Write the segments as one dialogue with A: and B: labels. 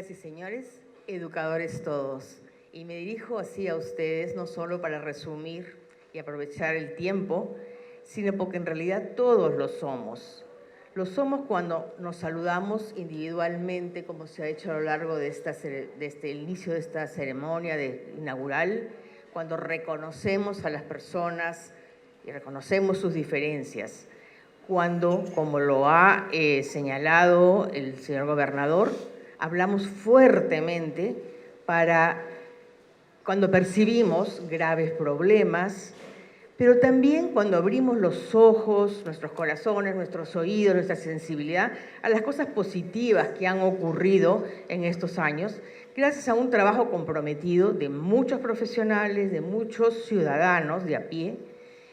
A: Señoras y señores, educadores todos. Y me dirijo así a ustedes no solo para resumir y aprovechar el tiempo, sino porque en realidad todos lo somos. Lo somos cuando nos saludamos individualmente, como se ha hecho a lo largo de el inicio de esta ceremonia inaugural, cuando reconocemos a las personas y reconocemos sus diferencias, cuando, como lo ha señalado el señor gobernador, hablamos fuertemente cuando percibimos graves problemas, pero también cuando abrimos los ojos, nuestros corazones, nuestros oídos, nuestra sensibilidad a las cosas positivas que han ocurrido en estos años, gracias a un trabajo comprometido de muchos profesionales, de muchos ciudadanos de a pie,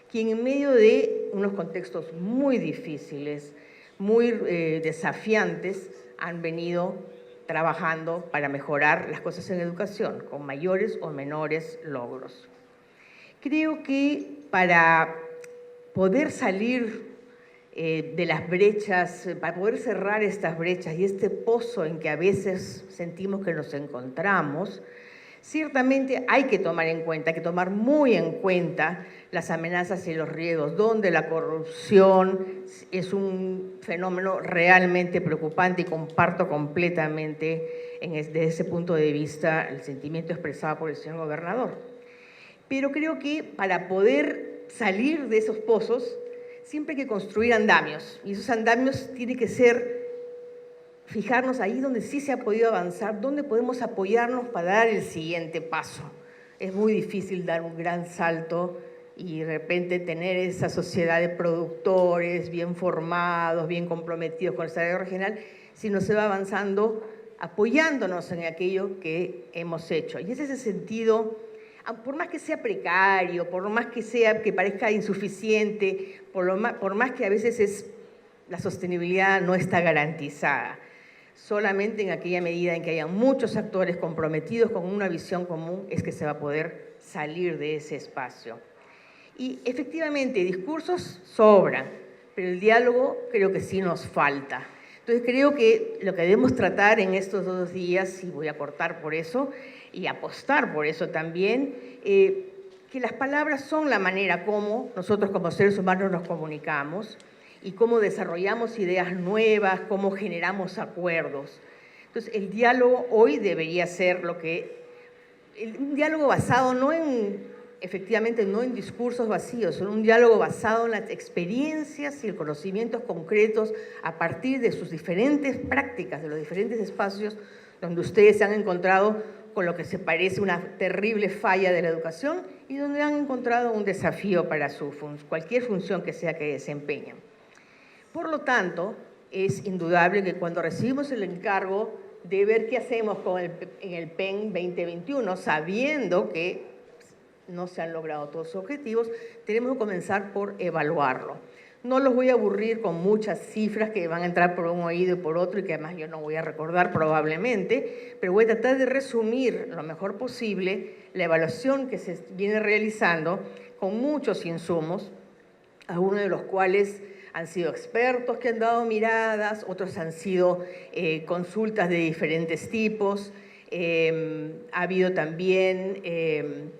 A: quien en medio de unos contextos muy difíciles, muy desafiantes, han venido trabajando para mejorar las cosas en educación, con mayores o menores logros. Creo que para poder salir de las brechas, para poder cerrar estas brechas y este pozo en que a veces sentimos que nos encontramos, ciertamente hay que tomar en cuenta, hay que tomar muy en cuenta las amenazas y los riesgos, donde la corrupción es un fenómeno realmente preocupante y comparto completamente desde ese punto de vista el sentimiento expresado por el señor gobernador. Pero creo que para poder salir de esos pozos siempre hay que construir andamios y esos andamios tienen que ser fijarnos ahí donde sí se ha podido avanzar, donde podemos apoyarnos para dar el siguiente paso. Es muy difícil dar un gran salto y de repente tener esa sociedad de productores bien formados, bien comprometidos con el desarrollo regional, si no se va avanzando apoyándonos en aquello que hemos hecho. Y es ese sentido, por más que sea precario, por más que parezca insuficiente, por más que a veces la sostenibilidad no está garantizada. Solamente en aquella medida en que haya muchos actores comprometidos con una visión común es que se va a poder salir de ese espacio. Y efectivamente, discursos sobran, pero el diálogo creo que sí nos falta. Entonces creo que lo que debemos tratar en estos 2 días, y voy a cortar por eso, y apostar por eso también, que las palabras son la manera como nosotros como seres humanos nos comunicamos, y cómo desarrollamos ideas nuevas, cómo generamos acuerdos. Entonces, el diálogo hoy debería ser un diálogo basado efectivamente no en discursos vacíos, sino un diálogo basado en las experiencias y los conocimientos concretos a partir de sus diferentes prácticas, de los diferentes espacios donde ustedes se han encontrado con lo que se parece una terrible falla de la educación y donde han encontrado un desafío para cualquier función que sea que desempeñen. Por lo tanto, es indudable que cuando recibimos el encargo de ver qué hacemos en el PEN 2021, sabiendo que no se han logrado todos los objetivos, tenemos que comenzar por evaluarlo. No los voy a aburrir con muchas cifras que van a entrar por un oído y por otro y que además yo no voy a recordar probablemente, pero voy a tratar de resumir lo mejor posible la evaluación que se viene realizando con muchos insumos, algunos de los cuales han sido expertos que han dado miradas, otros han sido consultas de diferentes tipos. Ha habido también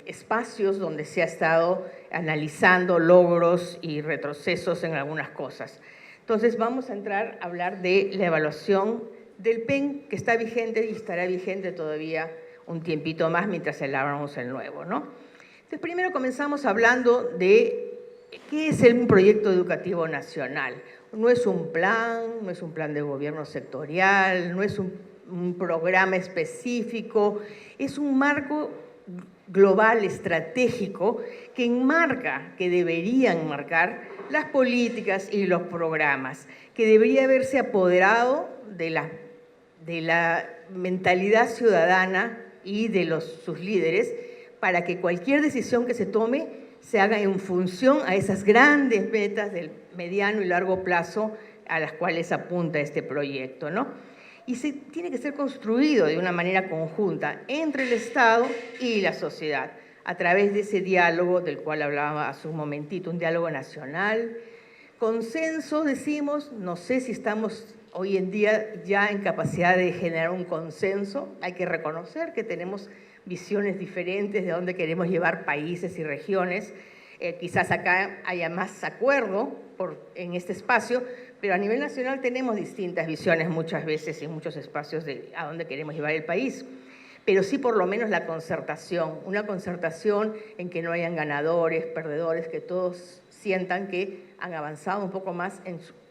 A: espacios donde se ha estado analizando logros y retrocesos en algunas cosas. Entonces vamos a entrar a hablar de la evaluación del PEN, que está vigente y estará vigente todavía un tiempito más mientras elaboramos el nuevo, ¿no? Entonces primero comenzamos hablando de ¿qué es un proyecto educativo nacional? No es un plan de gobierno sectorial, no es un programa específico, es un marco global estratégico que deberían marcar las políticas y los programas, que debería haberse apoderado de la mentalidad ciudadana y de sus líderes para que cualquier decisión que se tome se haga en función a esas grandes metas del mediano y largo plazo a las cuales apunta este proyecto, ¿no? Y tiene que ser construido de una manera conjunta entre el Estado y la sociedad, a través de ese diálogo del cual hablaba hace un momentito, un diálogo nacional. Consenso, decimos, no sé si estamos hoy en día ya en capacidad de generar un consenso. Hay que reconocer que tenemos visiones diferentes de dónde queremos llevar países y regiones. Quizás acá haya más acuerdo en este espacio, pero a nivel nacional tenemos distintas visiones muchas veces y muchos espacios de a dónde queremos llevar el país. Pero sí por lo menos la concertación, una concertación en que no hayan ganadores, perdedores, que todos sientan que han avanzado un poco más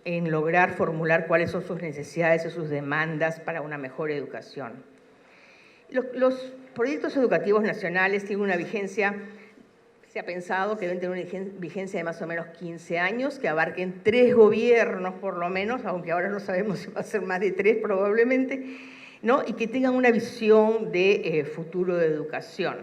A: en lograr formular cuáles son sus necesidades y sus demandas para una mejor educación. Los proyectos educativos nacionales tienen una vigencia, se ha pensado que deben tener una vigencia de más o menos 15 años, que abarquen 3 gobiernos por lo menos, aunque ahora no sabemos si va a ser más de 3 probablemente, ¿no? Y que tengan una visión de futuro de educación.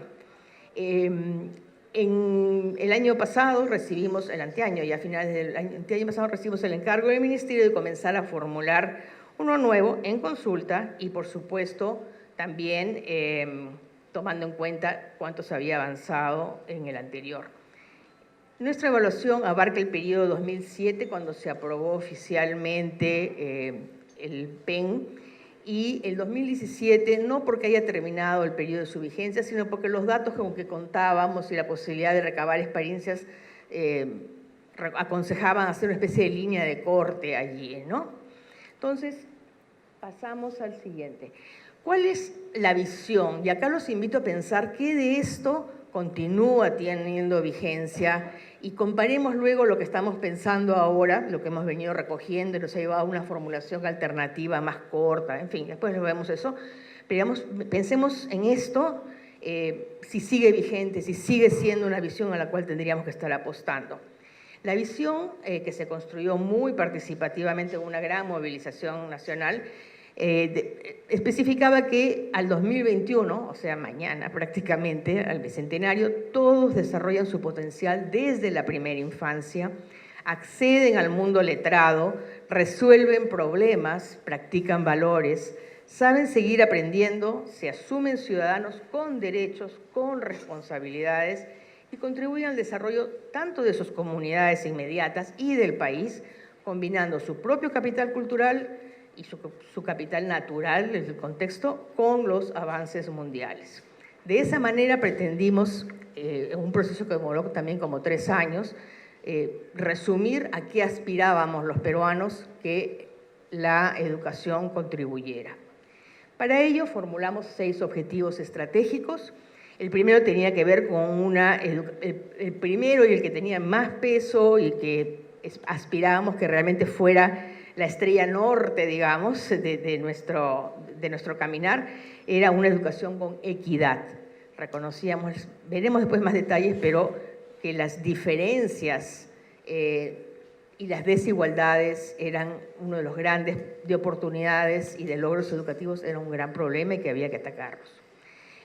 A: En el año pasado recibimos, el anteaño, y a finales del anteaño pasado recibimos el encargo del Ministerio de comenzar a formular uno nuevo en consulta y, por supuesto, también tomando en cuenta cuánto se había avanzado en el anterior. Nuestra evaluación abarca el periodo 2007, cuando se aprobó oficialmente el PEN, y el 2017, no porque haya terminado el periodo de su vigencia, sino porque los datos con que contábamos y la posibilidad de recabar experiencias aconsejaban hacer una especie de línea de corte allí, ¿no? Entonces, pasamos al siguiente. ¿Cuál es la visión? Y acá los invito a pensar qué de esto continúa teniendo vigencia y comparemos luego lo que estamos pensando ahora, lo que hemos venido recogiendo y nos ha llevado a una formulación alternativa más corta, en fin, después lo vemos eso, pero pensemos en esto, si sigue vigente, si sigue siendo una visión a la cual tendríamos que estar apostando. La visión que se construyó muy participativamente en una gran movilización nacional, especificaba que al 2021, o sea, mañana prácticamente, al bicentenario, todos desarrollan su potencial desde la primera infancia, acceden al mundo letrado, resuelven problemas, practican valores, saben seguir aprendiendo, se asumen ciudadanos con derechos, con responsabilidades y contribuyen al desarrollo tanto de sus comunidades inmediatas y del país, combinando su propio capital cultural y su capital natural, el contexto, con los avances mundiales. De esa manera pretendimos, en un proceso que demoró también como 3 años, resumir a qué aspirábamos los peruanos que la educación contribuyera. Para ello formulamos 6 objetivos estratégicos. El primero tenía que ver con el primero y el que tenía más peso y que aspirábamos que realmente fuera la estrella norte, digamos, de nuestro caminar, era una educación con equidad. Reconocíamos, veremos después más detalles, pero que las diferencias y las desigualdades eran uno de los grandes de oportunidades y de logros educativos, era un gran problema y que había que atacarlos.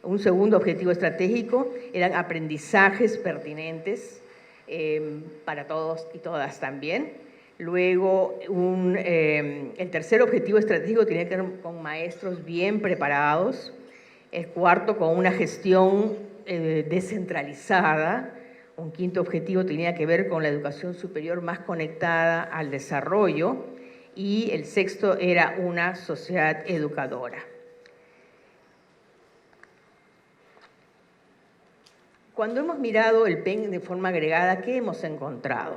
A: Un segundo objetivo estratégico eran aprendizajes pertinentes para todos y todas también. Luego, el tercer objetivo estratégico tenía que ver con maestros bien preparados. El cuarto, con una gestión descentralizada. Un quinto objetivo tenía que ver con la educación superior más conectada al desarrollo. Y el sexto era una sociedad educadora. Cuando hemos mirado el PEN de forma agregada, ¿qué hemos encontrado?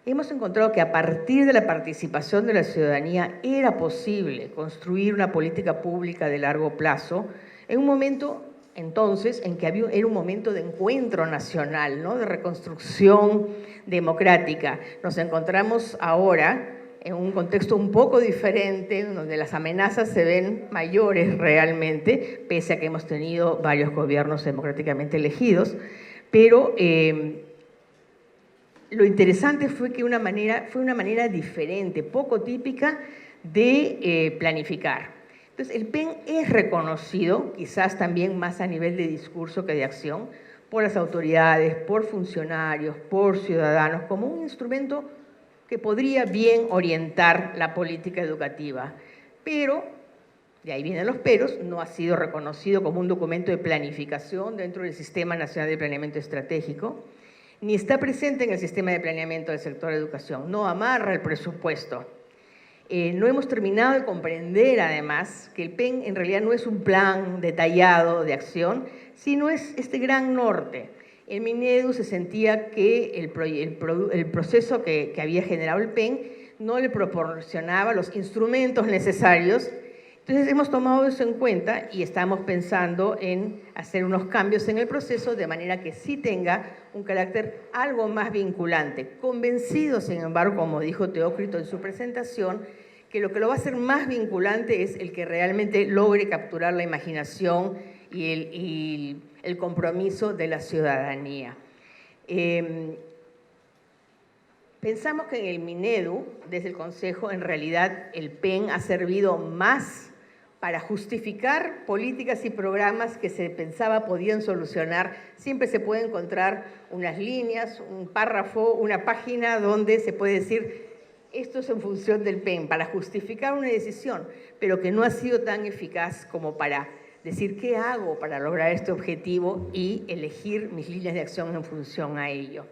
A: Hemos encontrado que a partir de la participación de la ciudadanía era posible construir una política pública de largo plazo en un momento, entonces, en que era un momento de encuentro nacional, ¿no? De reconstrucción democrática. Nos encontramos ahora en un contexto un poco diferente, donde las amenazas se ven mayores realmente, pese a que hemos tenido varios gobiernos democráticamente elegidos, pero lo interesante fue que fue una manera diferente, poco típica de planificar. Entonces, el PEN es reconocido, quizás también más a nivel de discurso que de acción, por las autoridades, por funcionarios, por ciudadanos, como un instrumento que podría bien orientar la política educativa. Pero, de ahí vienen los peros, no ha sido reconocido como un documento de planificación dentro del Sistema Nacional de Planeamiento Estratégico, ni está presente en el sistema de planeamiento del sector de educación, no amarra el presupuesto. No hemos terminado de comprender, además, que el PEN en realidad no es un plan detallado de acción, sino es este gran norte. En Minedu se sentía que el proceso que había generado el PEN no le proporcionaba los instrumentos necesarios. Entonces hemos tomado eso en cuenta y estamos pensando en hacer unos cambios en el proceso de manera que sí tenga un carácter algo más vinculante. Convencido, sin embargo, como dijo Teócrito en su presentación, que lo va a hacer más vinculante es el que realmente logre capturar la imaginación y el compromiso de la ciudadanía. Pensamos que en el Minedu, desde el Consejo, en realidad el PEN ha servido más para justificar políticas y programas que se pensaba podían solucionar. Siempre se puede encontrar unas líneas, un párrafo, una página donde se puede decir esto es en función del PEN, para justificar una decisión, pero que no ha sido tan eficaz como para decir qué hago para lograr este objetivo y elegir mis líneas de acción en función a ello.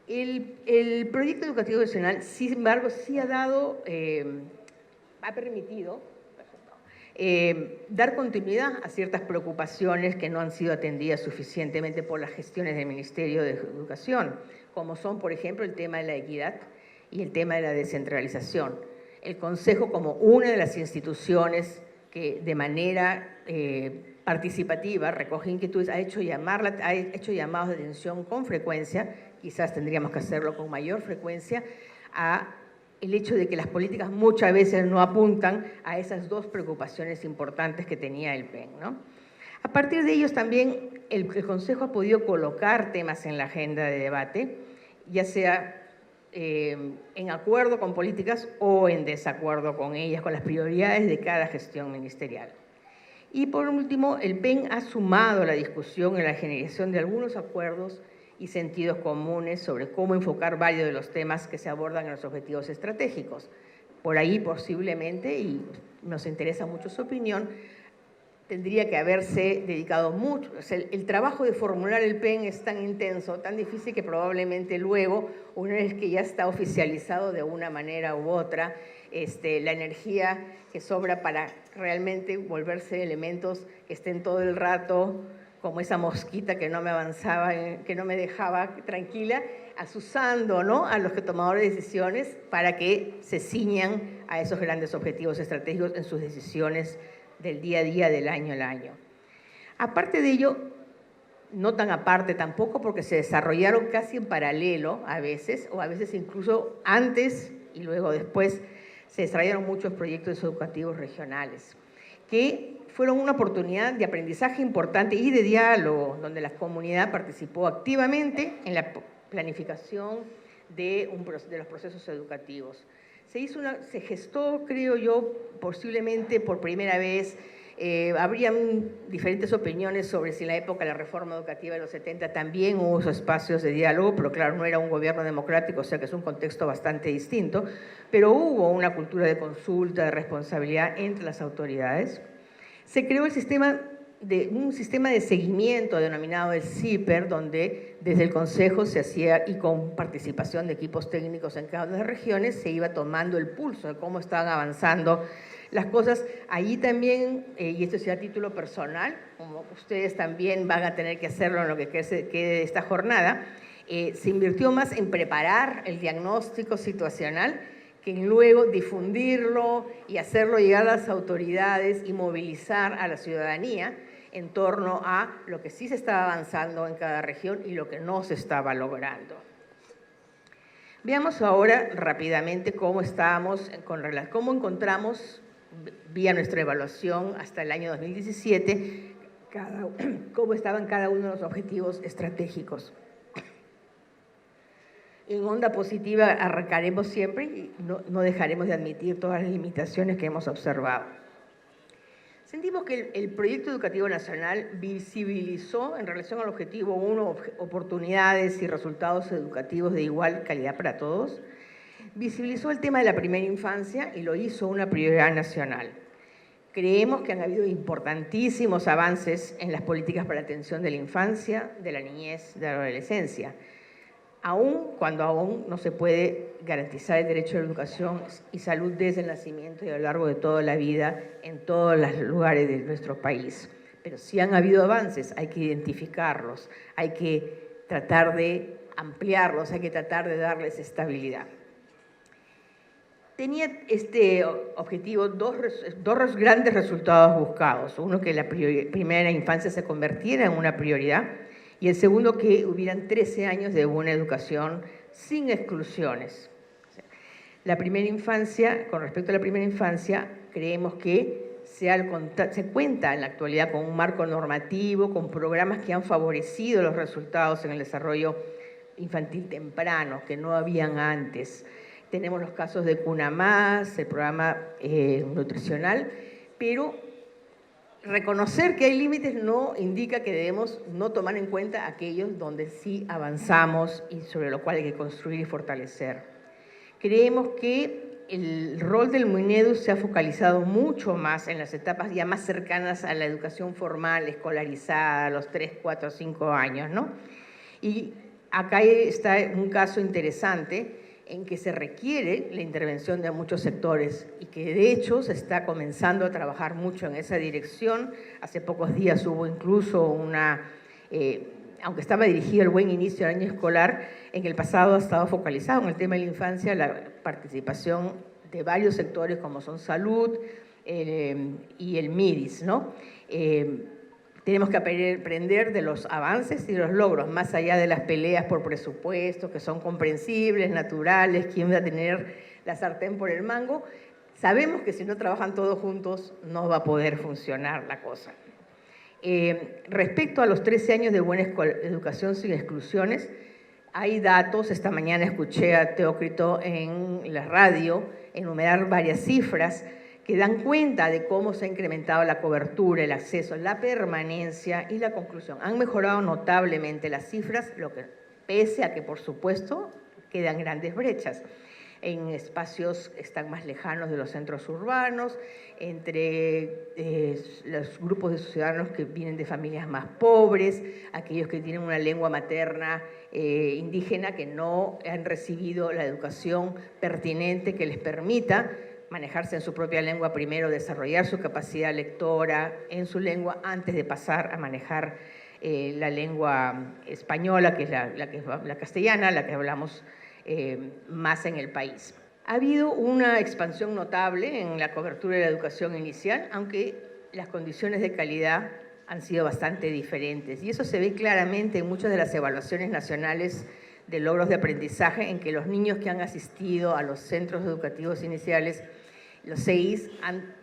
A: El proyecto educativo nacional, sin embargo, sí ha permitido dar continuidad a ciertas preocupaciones que no han sido atendidas suficientemente por las gestiones del Ministerio de Educación, como son, por ejemplo, el tema de la equidad y el tema de la descentralización. El Consejo, como una de las instituciones que de manera participativa recoge inquietudes, ha hecho llamados de atención con frecuencia, quizás tendríamos que hacerlo con mayor frecuencia, a el hecho de que las políticas muchas veces no apuntan a esas dos preocupaciones importantes que tenía el PEN, ¿no? A partir de ellos también el Consejo ha podido colocar temas en la agenda de debate, ya sea en acuerdo con políticas o en desacuerdo con ellas, con las prioridades de cada gestión ministerial. Y por último, el PEN ha sumado a la discusión en la generación de algunos acuerdos y sentidos comunes sobre cómo enfocar varios de los temas que se abordan en los objetivos estratégicos. Por ahí posiblemente, y nos interesa mucho su opinión, tendría que haberse dedicado mucho. O sea, el trabajo de formular el PEN es tan intenso, tan difícil, que probablemente luego, una vez que ya está oficializado de una manera u otra, la energía que sobra para realmente volverse elementos que estén todo el rato como esa mosquita que no me avanzaba, que no me dejaba tranquila, azuzando, ¿no?, a los tomadores de decisiones para que se ciñan a esos grandes objetivos estratégicos en sus decisiones del día a día, del año al año. Aparte de ello, no tan aparte tampoco, porque se desarrollaron casi en paralelo a veces, o a veces incluso antes y luego después, se desarrollaron muchos proyectos educativos regionales, que fueron una oportunidad de aprendizaje importante y de diálogo, donde la comunidad participó activamente en la planificación de los procesos educativos. Se gestó, creo yo, posiblemente por primera vez. Habrían diferentes opiniones sobre si en la época de la reforma educativa de los 70 también hubo esos espacios de diálogo, pero claro, no era un gobierno democrático, o sea que es un contexto bastante distinto, pero hubo una cultura de consulta, de responsabilidad entre las autoridades. Se creó un sistema de seguimiento denominado el CIPER, donde desde el Consejo se hacía, y con participación de equipos técnicos en cada una de las regiones, se iba tomando el pulso de cómo estaban avanzando las cosas. Allí también, y esto sea a título personal, como ustedes también van a tener que hacerlo en lo que quede de esta jornada, se invirtió más en preparar el diagnóstico situacional que en luego difundirlo y hacerlo llegar a las autoridades y movilizar a la ciudadanía en torno a lo que sí se estaba avanzando en cada región y lo que no se estaba logrando. Veamos ahora rápidamente cómo encontramos, vía nuestra evaluación hasta el año 2017, cómo estaban cada uno de los objetivos estratégicos. En onda positiva arrancaremos siempre y no dejaremos de admitir todas las limitaciones que hemos observado. Sentimos que el proyecto educativo nacional visibilizó en relación al objetivo 1 oportunidades y resultados educativos de igual calidad para todos. Visibilizó el tema de la primera infancia y lo hizo una prioridad nacional. Creemos que han habido importantísimos avances en las políticas para la atención de la infancia, de la niñez, de la adolescencia. aún cuando aún no se puede garantizar el derecho a la educación y salud desde el nacimiento y a lo largo de toda la vida en todos los lugares de nuestro país. Pero sí han habido avances, hay que identificarlos, hay que tratar de ampliarlos, hay que tratar de darles estabilidad. Tenía este objetivo dos grandes resultados buscados. Uno, que la primera infancia se convirtiera en una prioridad, y el segundo, que hubieran 13 años de buena educación sin exclusiones. La primera infancia, con respecto a la primera infancia, creemos que se cuenta en la actualidad con un marco normativo, con programas que han favorecido los resultados en el desarrollo infantil temprano, que no habían antes. Tenemos los casos de Cuna Más, el programa nutricional, pero reconocer que hay límites no indica que debemos no tomar en cuenta aquellos donde sí avanzamos y sobre lo cual hay que construir y fortalecer. Creemos que el rol del Minedu se ha focalizado mucho más en las etapas ya más cercanas a la educación formal, escolarizada, a los 3, 4, 5 años, ¿no? Y acá está un caso interesante en que se requiere la intervención de muchos sectores y que de hecho se está comenzando a trabajar mucho en esa dirección. Hace pocos días hubo incluso aunque estaba dirigido al buen inicio del año escolar, en el pasado ha estado focalizado en el tema de la infancia, la participación de varios sectores como son salud y el MIDIS, ¿no? Tenemos que aprender de los avances y de los logros, más allá de las peleas por presupuesto, que son comprensibles, naturales, quién va a tener la sartén por el mango. Sabemos que si no trabajan todos juntos no va a poder funcionar la cosa. Respecto a los 13 años de buena educación sin exclusiones, hay datos. Esta mañana escuché a Teócrito en la radio enumerar varias cifras que dan cuenta de cómo se ha incrementado la cobertura, el acceso, la permanencia y la conclusión. Han mejorado notablemente las cifras, pese a que, por supuesto, quedan grandes brechas en espacios que están más lejanos de los centros urbanos, entre los grupos de ciudadanos que vienen de familias más pobres, aquellos que tienen una lengua materna indígena que no han recibido la educación pertinente que les permita manejarse en su propia lengua primero, desarrollar su capacidad lectora en su lengua antes de pasar a manejar la lengua española, que es la castellana, la que hablamos más en el país. Ha habido una expansión notable en la cobertura de la educación inicial, aunque las condiciones de calidad han sido bastante diferentes. Y eso se ve claramente en muchas de las evaluaciones nacionales de logros de aprendizaje, en que los niños que han asistido a los centros educativos iniciales, los CEIs,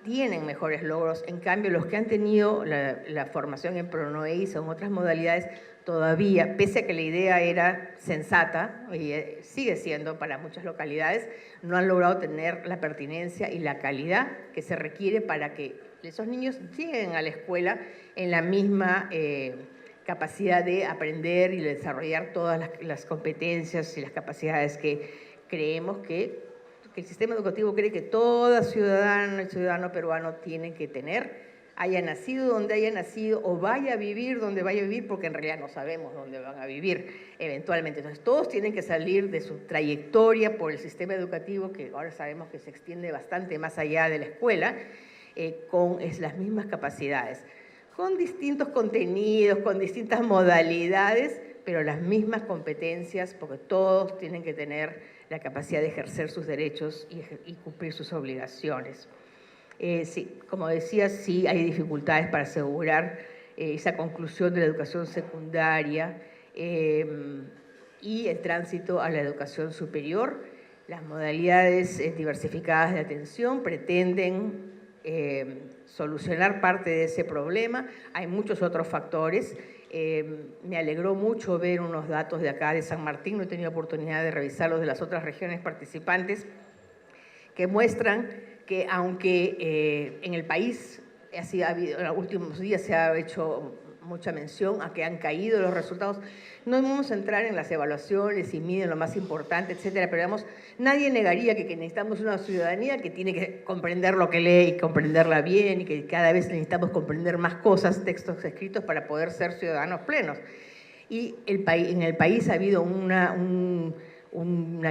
A: tienen mejores logros. En cambio, los que han tenido la formación en PRONOEIS o en otras modalidades, todavía, pese a que la idea era sensata, y sigue siendo para muchas localidades, no han logrado tener la pertinencia y la calidad que se requiere para que esos niños lleguen a la escuela en la misma capacidad de aprender y de desarrollar todas las competencias y las capacidades que creemos que el sistema educativo cree que toda ciudadana y ciudadano peruano tiene que tener, haya nacido donde haya nacido o vaya a vivir donde vaya a vivir, porque en realidad no sabemos dónde van a vivir eventualmente. Entonces, todos tienen que salir de su trayectoria por el sistema educativo, que ahora sabemos que se extiende bastante más allá de la escuela, con las mismas capacidades, con distintos contenidos, con distintas modalidades, pero las mismas competencias, porque todos tienen que tener la capacidad de ejercer sus derechos y cumplir sus obligaciones. Sí, como decía, sí hay dificultades para asegurar esa conclusión de la educación secundaria y el tránsito a la educación superior. Las modalidades diversificadas de atención pretenden solucionar parte de ese problema. Hay muchos otros factores. Me alegró mucho ver unos datos de acá de San Martín, no he tenido oportunidad de revisarlos de las otras regiones participantes, que muestran que aunque en el país en los últimos días se ha hecho mucha mención a que han caído los resultados, no vamos a entrar en las evaluaciones y miden lo más importante, etcétera, pero digamos, nadie negaría que necesitamos una ciudadanía que tiene que comprender lo que lee y comprenderla bien, y que cada vez necesitamos comprender más cosas, textos escritos, para poder ser ciudadanos plenos. Y en el país ha habido una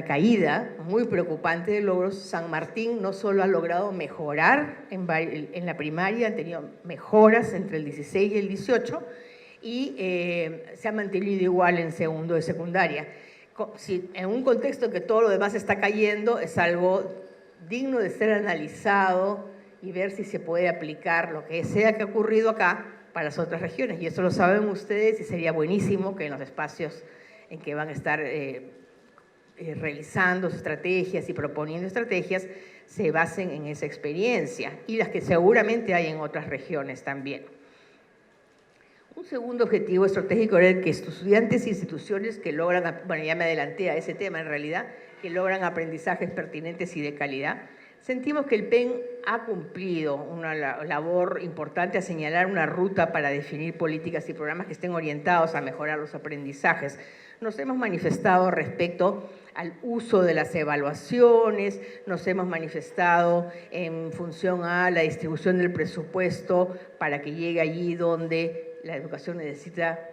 A: caída muy preocupante de logros. San Martín no solo ha logrado mejorar en la primaria, han tenido mejoras entre el 16 y el 18, y se ha mantenido igual en segundo de secundaria. Si en un contexto en que todo lo demás está cayendo, es algo digno de ser analizado y ver si se puede aplicar lo que sea que ha ocurrido acá para las otras regiones. Y eso lo saben ustedes, y sería buenísimo que en los espacios en que van a estar realizando estrategias y proponiendo estrategias se basen en esa experiencia, y las que seguramente hay en otras regiones también. Un segundo objetivo estratégico era que estudiantes e instituciones que logran, bueno, ya me adelanté a ese tema en realidad, que logran aprendizajes pertinentes y de calidad. Sentimos que el PEN ha cumplido una labor importante a señalar una ruta para definir políticas y programas que estén orientados a mejorar los aprendizajes. Nos hemos manifestado respecto al uso de las evaluaciones, nos hemos manifestado en función a la distribución del presupuesto para que llegue allí donde la educación necesita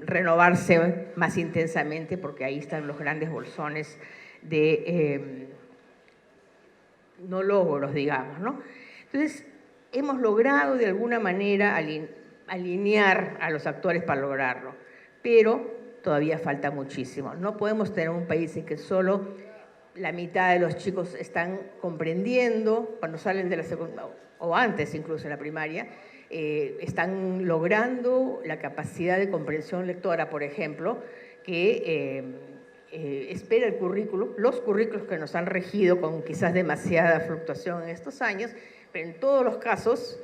A: renovarse más intensamente, porque ahí están los grandes bolsones de no logros, digamos, ¿no? Entonces, hemos logrado de alguna manera alinear a los actores para lograrlo, pero todavía falta muchísimo. No podemos tener un país en que solo la mitad de los chicos están comprendiendo cuando salen de la secundaria, o antes incluso en la primaria, están logrando la capacidad de comprensión lectora, por ejemplo, que espera el currículo, los currículos que nos han regido con quizás demasiada fluctuación en estos años, pero en todos los casos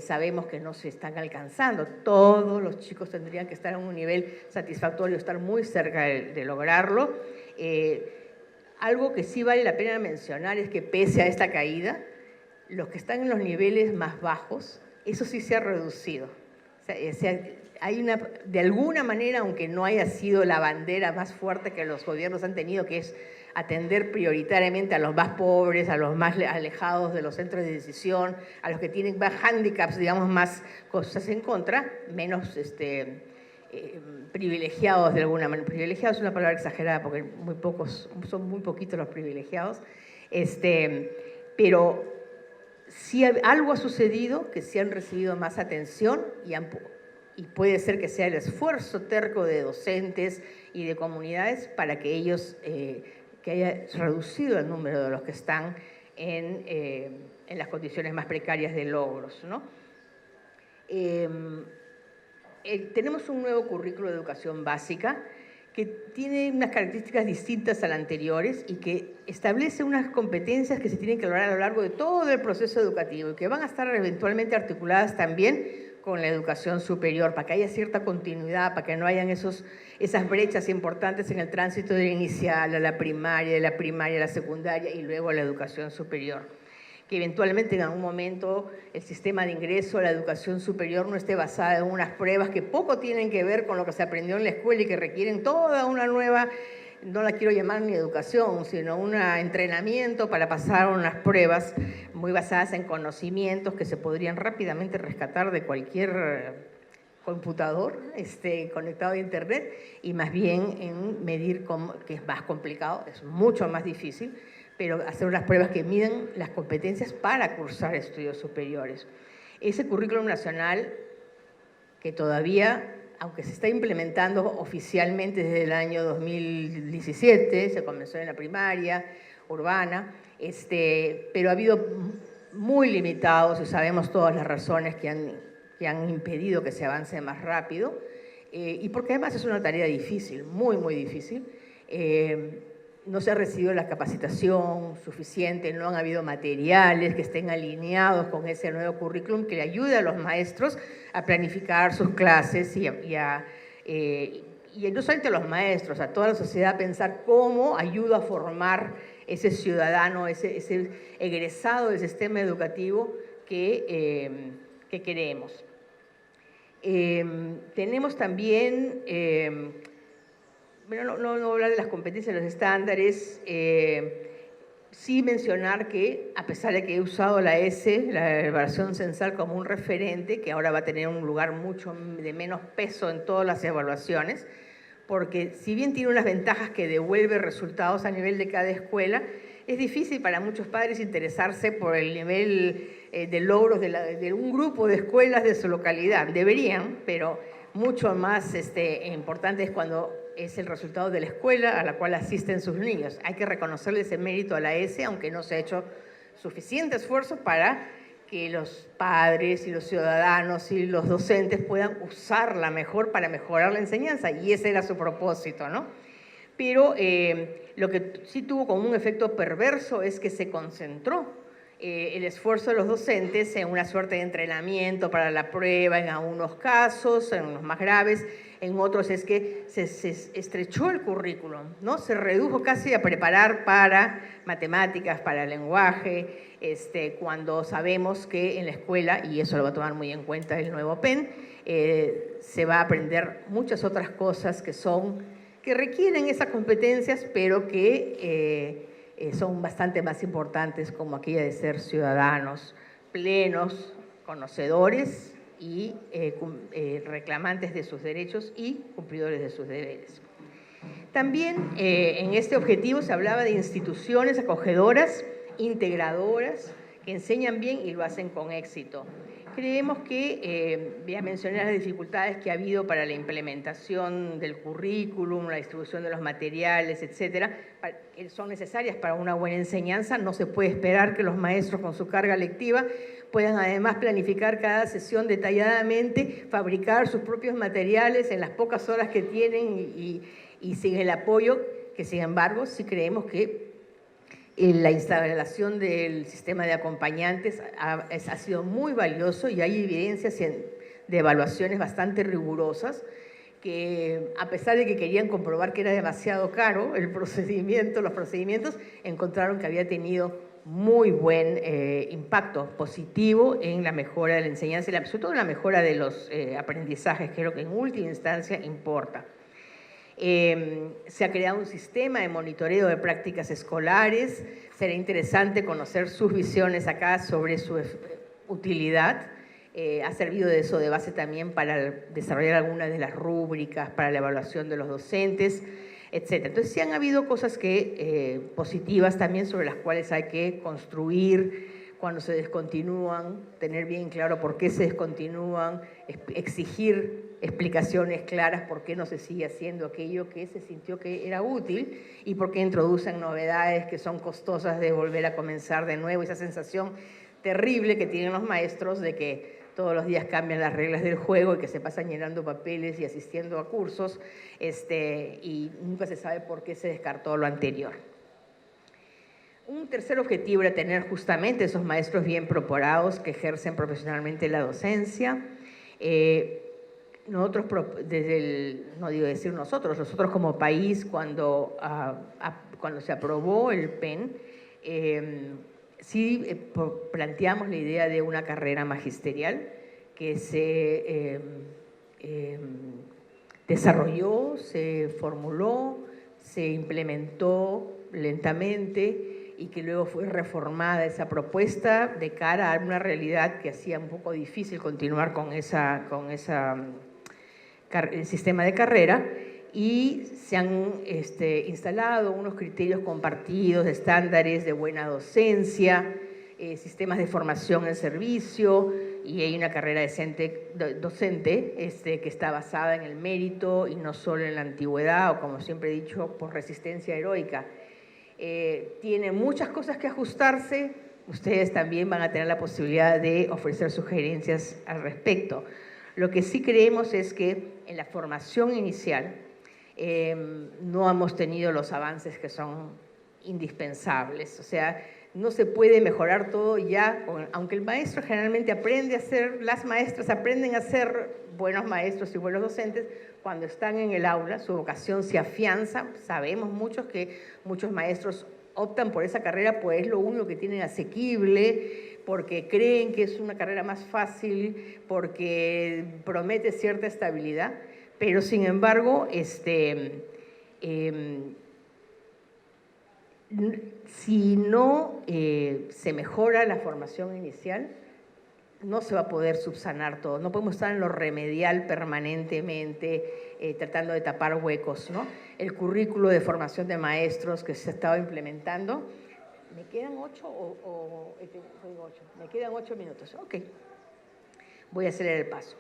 A: sabemos que no se están alcanzando. Todos los chicos tendrían que estar en un nivel satisfactorio, estar muy cerca de lograrlo. Algo que sí vale la pena mencionar es que pese a esta caída, los que están en los niveles más bajos, eso sí se ha reducido. O sea, hay de alguna manera, aunque no haya sido la bandera más fuerte que los gobiernos han tenido, que es atender prioritariamente a los más pobres, a los más alejados de los centros de decisión, a los que tienen más hándicaps, digamos, más cosas en contra, menos privilegiados de alguna manera. Privilegiados es una palabra exagerada porque son muy poquitos los privilegiados, pero sí algo ha sucedido, que sí han recibido más atención y puede ser que sea el esfuerzo terco de docentes y de comunidades para que ellos, que haya reducido el número de los que están en las condiciones más precarias de logros, ¿no? Tenemos un nuevo currículo de educación básica que tiene unas características distintas a las anteriores y que establece unas competencias que se tienen que lograr a lo largo de todo el proceso educativo y que van a estar eventualmente articuladas también con la educación superior, para que haya cierta continuidad, para que no hayan esas brechas importantes en el tránsito del inicial a la primaria, de la primaria a la secundaria y luego a la educación superior. Que eventualmente en algún momento el sistema de ingreso a la educación superior no esté basado en unas pruebas que poco tienen que ver con lo que se aprendió en la escuela y que requieren toda una nueva, no la quiero llamar ni educación, sino un entrenamiento para pasar unas pruebas muy basadas en conocimientos que se podrían rápidamente rescatar de cualquier computador conectado a internet, y más bien en medir, que es más complicado, es mucho más difícil, pero hacer unas pruebas que miden las competencias para cursar estudios superiores. Ese currículum nacional, que todavía, aunque se está implementando oficialmente desde el año 2017, se comenzó en la primaria urbana, pero ha habido muy limitados, y sabemos todas las razones que han impedido que se avance más rápido, y porque además es una tarea difícil, muy, muy difícil. No se ha recibido la capacitación suficiente, no han habido materiales que estén alineados con ese nuevo currículum que le ayude a los maestros a planificar sus clases y no solamente a los maestros, a toda la sociedad, a pensar cómo ayuda a formar ese ciudadano, ese egresado del sistema educativo que queremos. Tenemos también... bueno, no hablar de las competencias, los estándares, Sí mencionar que, a pesar de que he usado la ESE, la evaluación censal, como un referente, que ahora va a tener un lugar mucho de menos peso en todas las evaluaciones, porque si bien tiene unas ventajas que devuelve resultados a nivel de cada escuela, es difícil para muchos padres interesarse por el nivel de logros de un grupo de escuelas de su localidad. Deberían, pero mucho más importante es cuando es el resultado de la escuela a la cual asisten sus niños. Hay que reconocerle ese mérito a la ESE, aunque no se ha hecho suficiente esfuerzo para que los padres y los ciudadanos y los docentes puedan usarla mejor para mejorar la enseñanza, y ese era su propósito, ¿no? Pero lo que sí tuvo como un efecto perverso es que se concentró el esfuerzo de los docentes en una suerte de entrenamiento para la prueba en algunos casos, en unos más graves, en otros es que se estrechó el currículum, ¿no? Se redujo casi a preparar para matemáticas, para lenguaje, cuando sabemos que en la escuela, y eso lo va a tomar muy en cuenta el nuevo PEN, se va a aprender muchas otras cosas que requieren esas competencias, pero que son bastante más importantes, como aquella de ser ciudadanos plenos, conocedores y reclamantes de sus derechos y cumplidores de sus deberes. También en este objetivo se hablaba de instituciones acogedoras, integradoras, que enseñan bien y lo hacen con éxito. Creemos que, ya mencioné las dificultades que ha habido para la implementación del currículum, la distribución de los materiales, etcétera, que son necesarias para una buena enseñanza. No se puede esperar que los maestros con su carga lectiva puedan además planificar cada sesión detalladamente, fabricar sus propios materiales en las pocas horas que tienen y sin el apoyo, que sin embargo sí creemos que la instalación del sistema de acompañantes ha sido muy valioso, y hay evidencias de evaluaciones bastante rigurosas que, a pesar de que querían comprobar que era demasiado caro los procedimientos, encontraron que había tenido muy buen impacto positivo en la mejora de la enseñanza y sobre todo en la mejora de los aprendizajes, que es lo que en última instancia importa. Se ha creado un sistema de monitoreo de prácticas escolares. Será interesante conocer sus visiones acá sobre su utilidad. Ha servido de eso de base también para desarrollar algunas de las rúbricas para la evaluación de los docentes, etc. Entonces sí han habido cosas positivas también sobre las cuales hay que construir cuando se descontinúan, tener bien claro por qué se descontinúan, exigir explicaciones claras por qué no se sigue haciendo aquello que se sintió que era útil y por qué introducen novedades que son costosas de volver a comenzar de nuevo, esa sensación terrible que tienen los maestros de que todos los días cambian las reglas del juego y que se pasan llenando papeles y asistiendo a cursos, y nunca se sabe por qué se descartó lo anterior. Un tercer objetivo era tener justamente esos maestros bien preparados que ejercen profesionalmente la docencia. Nosotros, nosotros como país, cuando se aprobó el PEN, sí planteamos la idea de una carrera magisterial que se desarrolló, se formuló, se implementó lentamente y que luego fue reformada esa propuesta de cara a una realidad que hacía un poco difícil continuar con el sistema de carrera, y se han instalado unos criterios compartidos, de estándares de buena docencia, sistemas de formación en servicio, y hay una carrera docente que está basada en el mérito y no solo en la antigüedad o, como siempre he dicho, por resistencia heroica. Tiene muchas cosas que ajustarse. Ustedes también van a tener la posibilidad de ofrecer sugerencias al respecto. Lo que sí creemos es que en la formación inicial no hemos tenido los avances que son indispensables. O sea, no se puede mejorar todo ya, aunque el maestro generalmente las maestras aprenden a ser buenos maestros y buenos docentes cuando están en el aula, su vocación se afianza. Sabemos que muchos maestros optan por esa carrera, pues es lo único que tienen asequible, porque creen que es una carrera más fácil, porque promete cierta estabilidad, pero sin embargo, Si no se mejora la formación inicial, no se va a poder subsanar todo. No podemos estar en lo remedial permanentemente, tratando de tapar huecos, ¿no? El currículo de formación de maestros que se ha estado implementando. ¿Me quedan 8 o 8? Me quedan 8 minutos. Ok. Voy a acelerar el paso.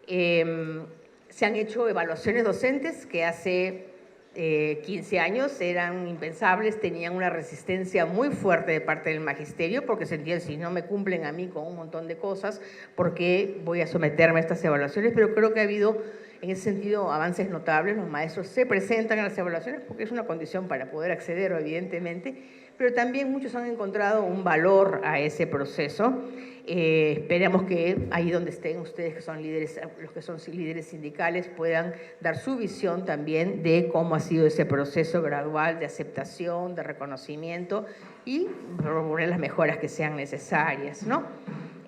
A: Se han hecho evaluaciones docentes que hace 15 años eran impensables, tenían una resistencia muy fuerte de parte del magisterio porque sentían, si no me cumplen a mí con un montón de cosas, ¿por qué voy a someterme a estas evaluaciones? Pero creo que ha habido en ese sentido avances notables. Los maestros se presentan a las evaluaciones porque es una condición para poder acceder, evidentemente, pero también muchos han encontrado un valor a ese proceso. Esperamos que ahí donde estén ustedes, que son líderes, los que son líderes sindicales, puedan dar su visión también de cómo ha sido ese proceso gradual de aceptación, de reconocimiento y proponer las mejoras que sean necesarias, ¿no?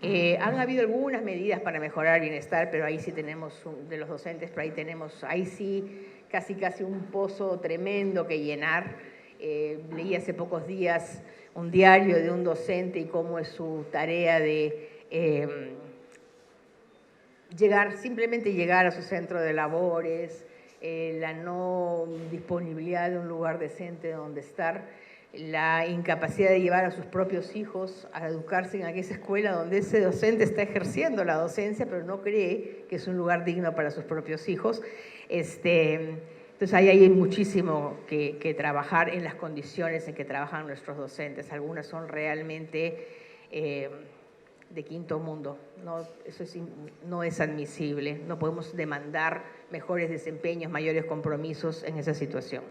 A: Han habido algunas medidas para mejorar el bienestar, pero ahí sí tenemos, de los docentes, pero ahí tenemos, ahí sí casi un pozo tremendo que llenar. Leí hace pocos días un diario de un docente y cómo es su tarea de simplemente llegar a su centro de labores, la no disponibilidad de un lugar decente donde estar, la incapacidad de llevar a sus propios hijos a educarse en aquella escuela donde ese docente está ejerciendo la docencia, pero no cree que es un lugar digno para sus propios hijos. Entonces ahí hay muchísimo que trabajar en las condiciones en que trabajan nuestros docentes. Algunas son realmente de quinto mundo. No, eso no es admisible. No podemos demandar mejores desempeños, mayores compromisos en esa situación.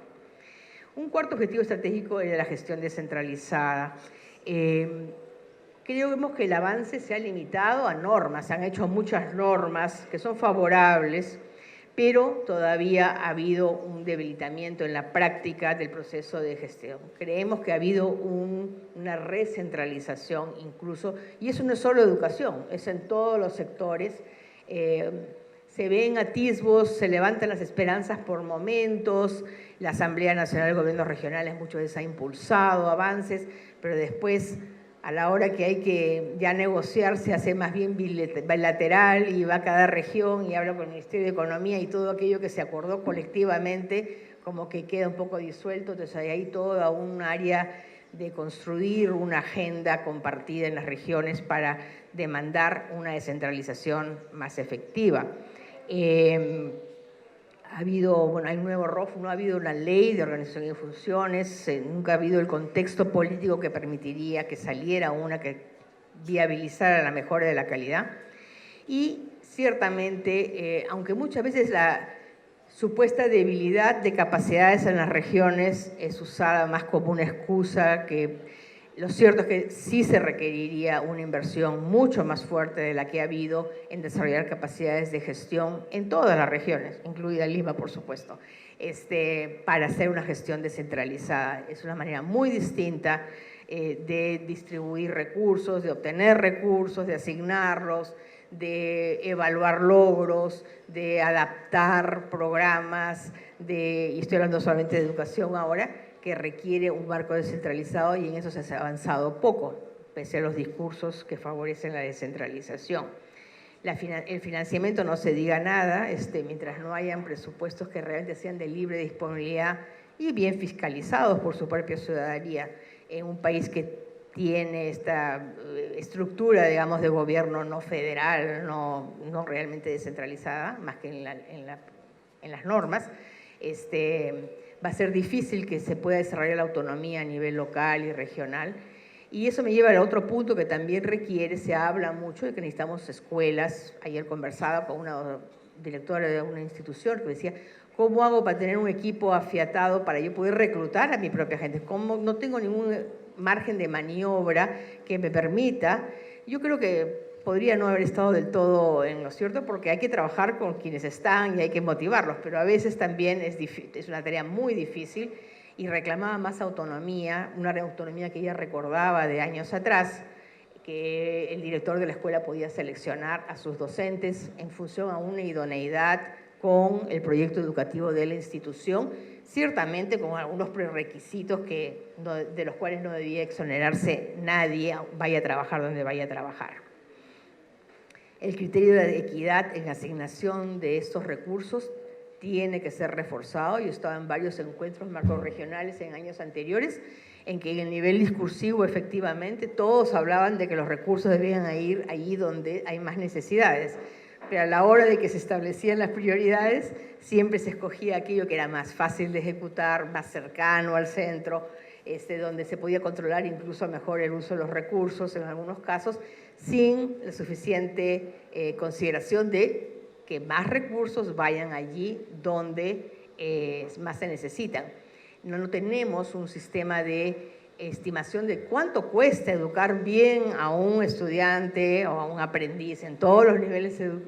A: Un cuarto objetivo estratégico era la gestión descentralizada. Creemos que el avance se ha limitado a normas. Se han hecho muchas normas que son favorables, pero todavía ha habido un debilitamiento en la práctica del proceso de gestión. Creemos que ha habido una recentralización incluso, y eso no es solo educación, es en todos los sectores. Se ven atisbos, se levantan las esperanzas por momentos, la Asamblea Nacional de Gobiernos Regionales muchas veces ha impulsado avances, pero después, a la hora que hay que ya negociar, se hace más bien bilateral y va a cada región y habla con el Ministerio de Economía y todo aquello que se acordó colectivamente como que queda un poco disuelto. Entonces hay ahí toda un área de construir una agenda compartida en las regiones para demandar una descentralización más efectiva. Hay un nuevo ROF, no ha habido una ley de organización y funciones, nunca ha habido el contexto político que permitiría que saliera una que viabilizara la mejora de la calidad. Y ciertamente, aunque muchas veces la supuesta debilidad de capacidades en las regiones es usada más como una excusa, que lo cierto es que sí se requeriría una inversión mucho más fuerte de la que ha habido en desarrollar capacidades de gestión en todas las regiones, incluida Lima, por supuesto, para hacer una gestión descentralizada. Es una manera muy distinta de distribuir recursos, de obtener recursos, de asignarlos, de evaluar logros, de adaptar programas, y estoy hablando solamente de educación ahora, que requiere un marco descentralizado, y en eso se ha avanzado poco, pese a los discursos que favorecen la descentralización. El financiamiento no se diga nada, mientras no hayan presupuestos que realmente sean de libre disponibilidad y bien fiscalizados por su propia ciudadanía, en un país que tiene esta estructura, digamos, de gobierno no federal, no realmente descentralizada, más que en las normas, va a ser difícil que se pueda desarrollar la autonomía a nivel local y regional. Y eso me lleva al otro punto que también se habla mucho de que necesitamos escuelas. Ayer conversaba con una directora de una institución que decía, ¿cómo hago para tener un equipo afiatado para yo poder reclutar a mi propia gente? ¿Cómo no tengo ningún margen de maniobra que me permita? Yo creo que podría no haber estado del todo en lo cierto, porque hay que trabajar con quienes están y hay que motivarlos, pero a veces también es una tarea muy difícil y reclamaba más autonomía, una autonomía que ella recordaba de años atrás, que el director de la escuela podía seleccionar a sus docentes en función a una idoneidad con el proyecto educativo de la institución, ciertamente con algunos prerequisitos de los cuales no debía exonerarse nadie, vaya a trabajar donde vaya a trabajar. El criterio de equidad en asignación de estos recursos tiene que ser reforzado. Yo estaba en varios encuentros macrorregionales en años anteriores, en que en el nivel discursivo, efectivamente, todos hablaban de que los recursos debían ir allí donde hay más necesidades. Pero a la hora de que se establecían las prioridades, siempre se escogía aquello que era más fácil de ejecutar, más cercano al centro, donde se podía controlar incluso mejor el uso de los recursos en algunos casos, sin la suficiente consideración de que más recursos vayan allí donde más se necesitan. No tenemos un sistema de estimación de cuánto cuesta educar bien a un estudiante o a un aprendiz en todos los niveles del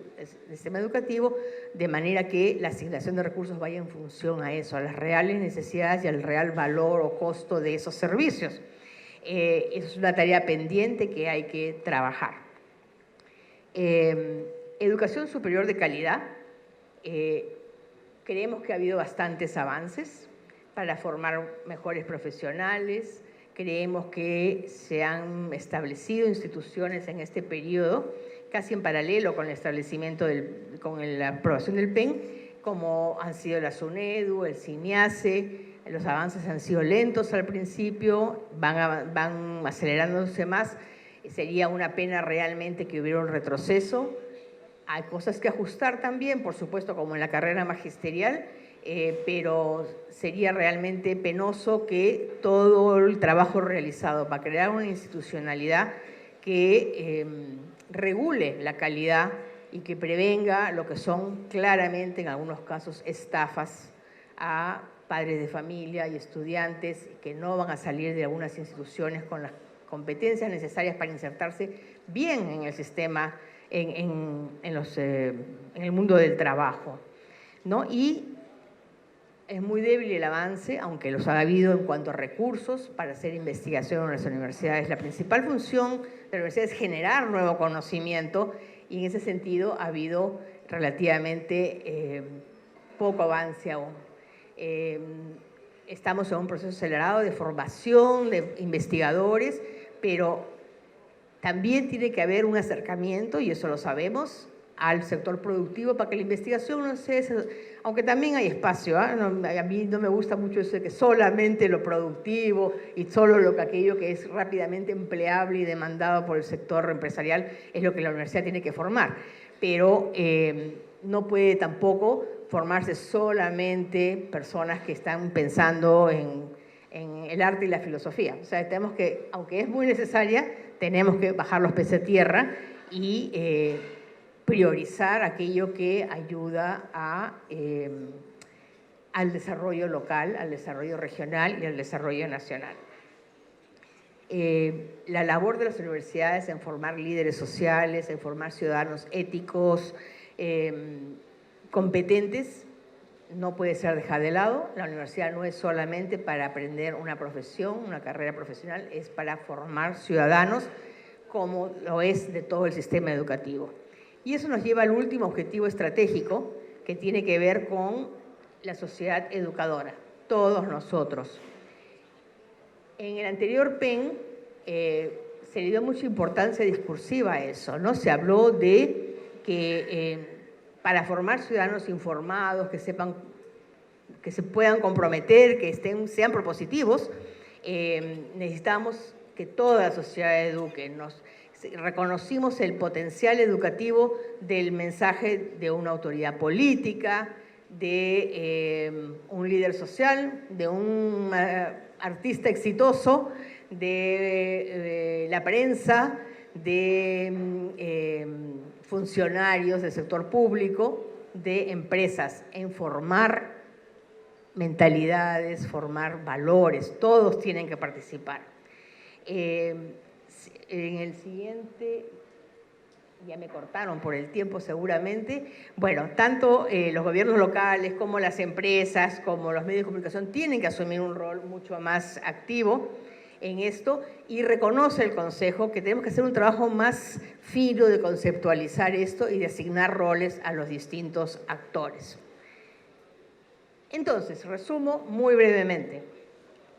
A: sistema educativo, de manera que la asignación de recursos vaya en función a eso, a las reales necesidades y al real valor o costo de esos servicios. Es una tarea pendiente que hay que trabajar. Educación superior de calidad. Creemos que ha habido bastantes avances para formar mejores profesionales. Creemos que se han establecido instituciones en este periodo, casi en paralelo con el establecimiento, con la aprobación del PEN, como han sido la SUNEDU, el CINIACE. Los avances han sido lentos al principio, van acelerándose más. Sería una pena realmente que hubiera un retroceso. Hay cosas que ajustar también, por supuesto, como en la carrera magisterial, pero sería realmente penoso que todo el trabajo realizado para crear una institucionalidad que regule la calidad y que prevenga lo que son claramente en algunos casos estafas a padres de familia y estudiantes que no van a salir de algunas instituciones con las competencias necesarias para insertarse bien en el sistema, en el mundo del trabajo, ¿no? Y es muy débil el avance, aunque los ha habido en cuanto a recursos para hacer investigación en las universidades. La principal función de la universidad es generar nuevo conocimiento y en ese sentido ha habido relativamente poco avance aún. Estamos en un proceso acelerado de formación de investigadores, pero también tiene que haber un acercamiento, y eso lo sabemos, al sector productivo para que la investigación no sea, aunque también hay espacio, ¿eh? A mí no me gusta mucho eso de que solamente lo productivo y solo aquello que es rápidamente empleable y demandado por el sector empresarial es lo que la universidad tiene que formar, pero no puede tampoco formarse solamente personas que están pensando en el arte y la filosofía. O sea, tenemos que, aunque es muy necesaria, tenemos que bajar los pies a tierra y priorizar aquello que ayuda al desarrollo local, al desarrollo regional y al desarrollo nacional. La labor de las universidades en formar líderes sociales, en formar ciudadanos éticos, competentes, no puede ser dejada de lado. La universidad no es solamente para aprender una profesión, una carrera profesional, es para formar ciudadanos como lo es de todo el sistema educativo. Y eso nos lleva al último objetivo estratégico que tiene que ver con la sociedad educadora, todos nosotros. En el anterior PEN se le dio mucha importancia discursiva a eso, ¿no? Se habló de que para formar ciudadanos informados, que sepan, que se puedan comprometer, que sean propositivos, necesitamos que toda la sociedad eduque. Reconocimos el potencial educativo del mensaje de una autoridad política, de un líder social, de un artista exitoso, de la prensa, de funcionarios del sector público, de empresas, en formar mentalidades, formar valores. Todos tienen que participar. En el siguiente, ya me cortaron por el tiempo seguramente, bueno, tanto los gobiernos locales como las empresas, como los medios de comunicación tienen que asumir un rol mucho más activo en esto, y reconoce el Consejo que tenemos que hacer un trabajo más fino de conceptualizar esto y de asignar roles a los distintos actores. Entonces, resumo muy brevemente.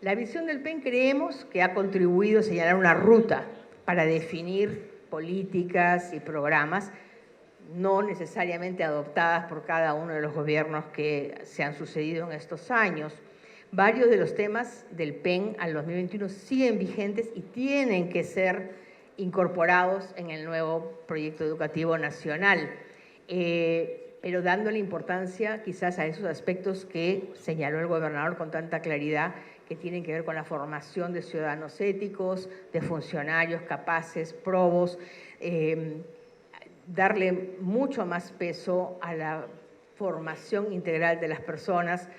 A: La visión del PEN creemos que ha contribuido a señalar una ruta para definir políticas y programas no necesariamente adoptadas por cada uno de los gobiernos que se han sucedido en estos años. Varios de los temas del PEN al 2021 siguen vigentes y tienen que ser incorporados en el nuevo proyecto educativo nacional, pero dándole importancia quizás a esos aspectos que señaló el gobernador con tanta claridad, que tienen que ver con la formación de ciudadanos éticos, de funcionarios capaces, probos, darle mucho más peso a la formación integral de las personas,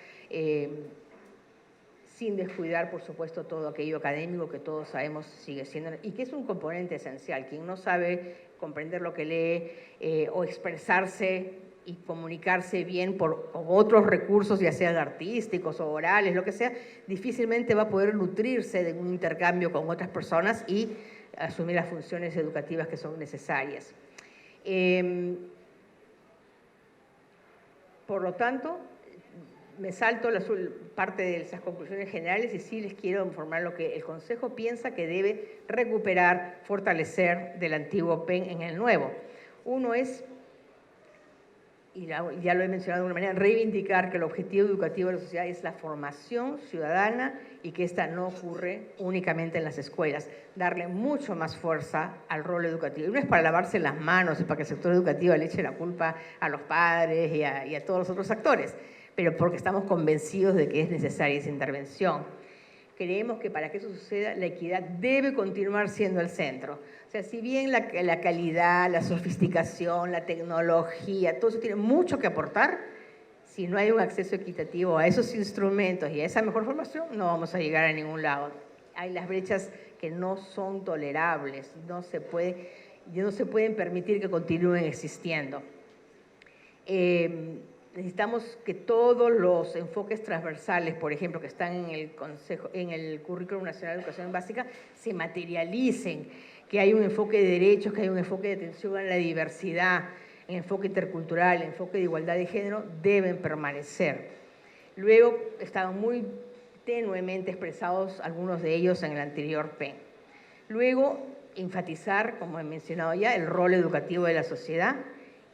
A: sin descuidar, por supuesto, todo aquello académico que todos sabemos sigue siendo, y que es un componente esencial. Quien no sabe comprender lo que lee o expresarse y comunicarse bien con otros recursos, ya sean artísticos o orales, lo que sea, difícilmente va a poder nutrirse de un intercambio con otras personas y asumir las funciones educativas que son necesarias. Por lo tanto, me salto parte de esas conclusiones generales y sí les quiero informar lo que el Consejo piensa que debe recuperar, fortalecer del antiguo PEN en el nuevo. Uno es, y ya lo he mencionado de una manera, reivindicar que el objetivo educativo de la sociedad es la formación ciudadana y que esta no ocurre únicamente en las escuelas. Darle mucho más fuerza al rol educativo. Y no es para lavarse las manos y para que el sector educativo le eche la culpa a los padres y a todos los otros actores, pero porque estamos convencidos de que es necesaria esa intervención. Creemos que para que eso suceda, la equidad debe continuar siendo el centro. O sea, si bien la calidad, la sofisticación, la tecnología, todo eso tiene mucho que aportar, si no hay un acceso equitativo a esos instrumentos y a esa mejor formación, no vamos a llegar a ningún lado. Hay las brechas que no son tolerables, no se pueden permitir que continúen existiendo. Necesitamos que todos los enfoques transversales, por ejemplo, que están en el Currículum Nacional de Educación Básica, se materialicen, que hay un enfoque de derechos, que hay un enfoque de atención a la diversidad, el enfoque intercultural, el enfoque de igualdad de género, deben permanecer. Luego, estaban muy tenuemente expresados algunos de ellos en el anterior PEN. Luego, enfatizar, como he mencionado ya, el rol educativo de la sociedad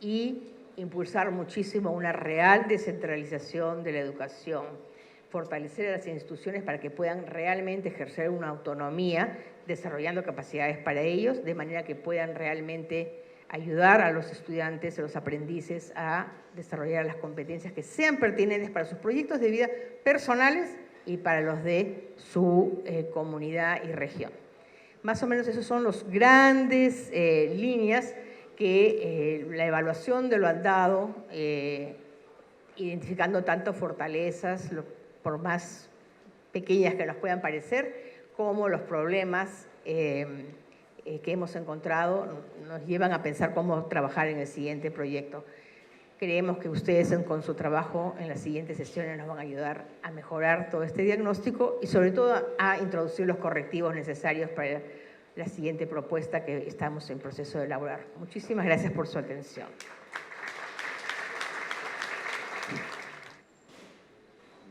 A: y impulsar muchísimo una real descentralización de la educación, fortalecer a las instituciones para que puedan realmente ejercer una autonomía, desarrollando capacidades para ellos, de manera que puedan realmente ayudar a los estudiantes, a los aprendices a desarrollar las competencias que sean pertinentes para sus proyectos de vida personales y para los de su comunidad y región. Más o menos esos son los grandes líneas que la evaluación de lo andado, identificando tanto fortalezas, por más pequeñas que nos puedan parecer, como los problemas que hemos encontrado, nos llevan a pensar cómo trabajar en el siguiente proyecto. Creemos que ustedes con su trabajo en las siguientes sesiones nos van a ayudar a mejorar todo este diagnóstico y sobre todo a introducir los correctivos necesarios para la siguiente propuesta que estamos en proceso de elaborar. Muchísimas gracias por su atención.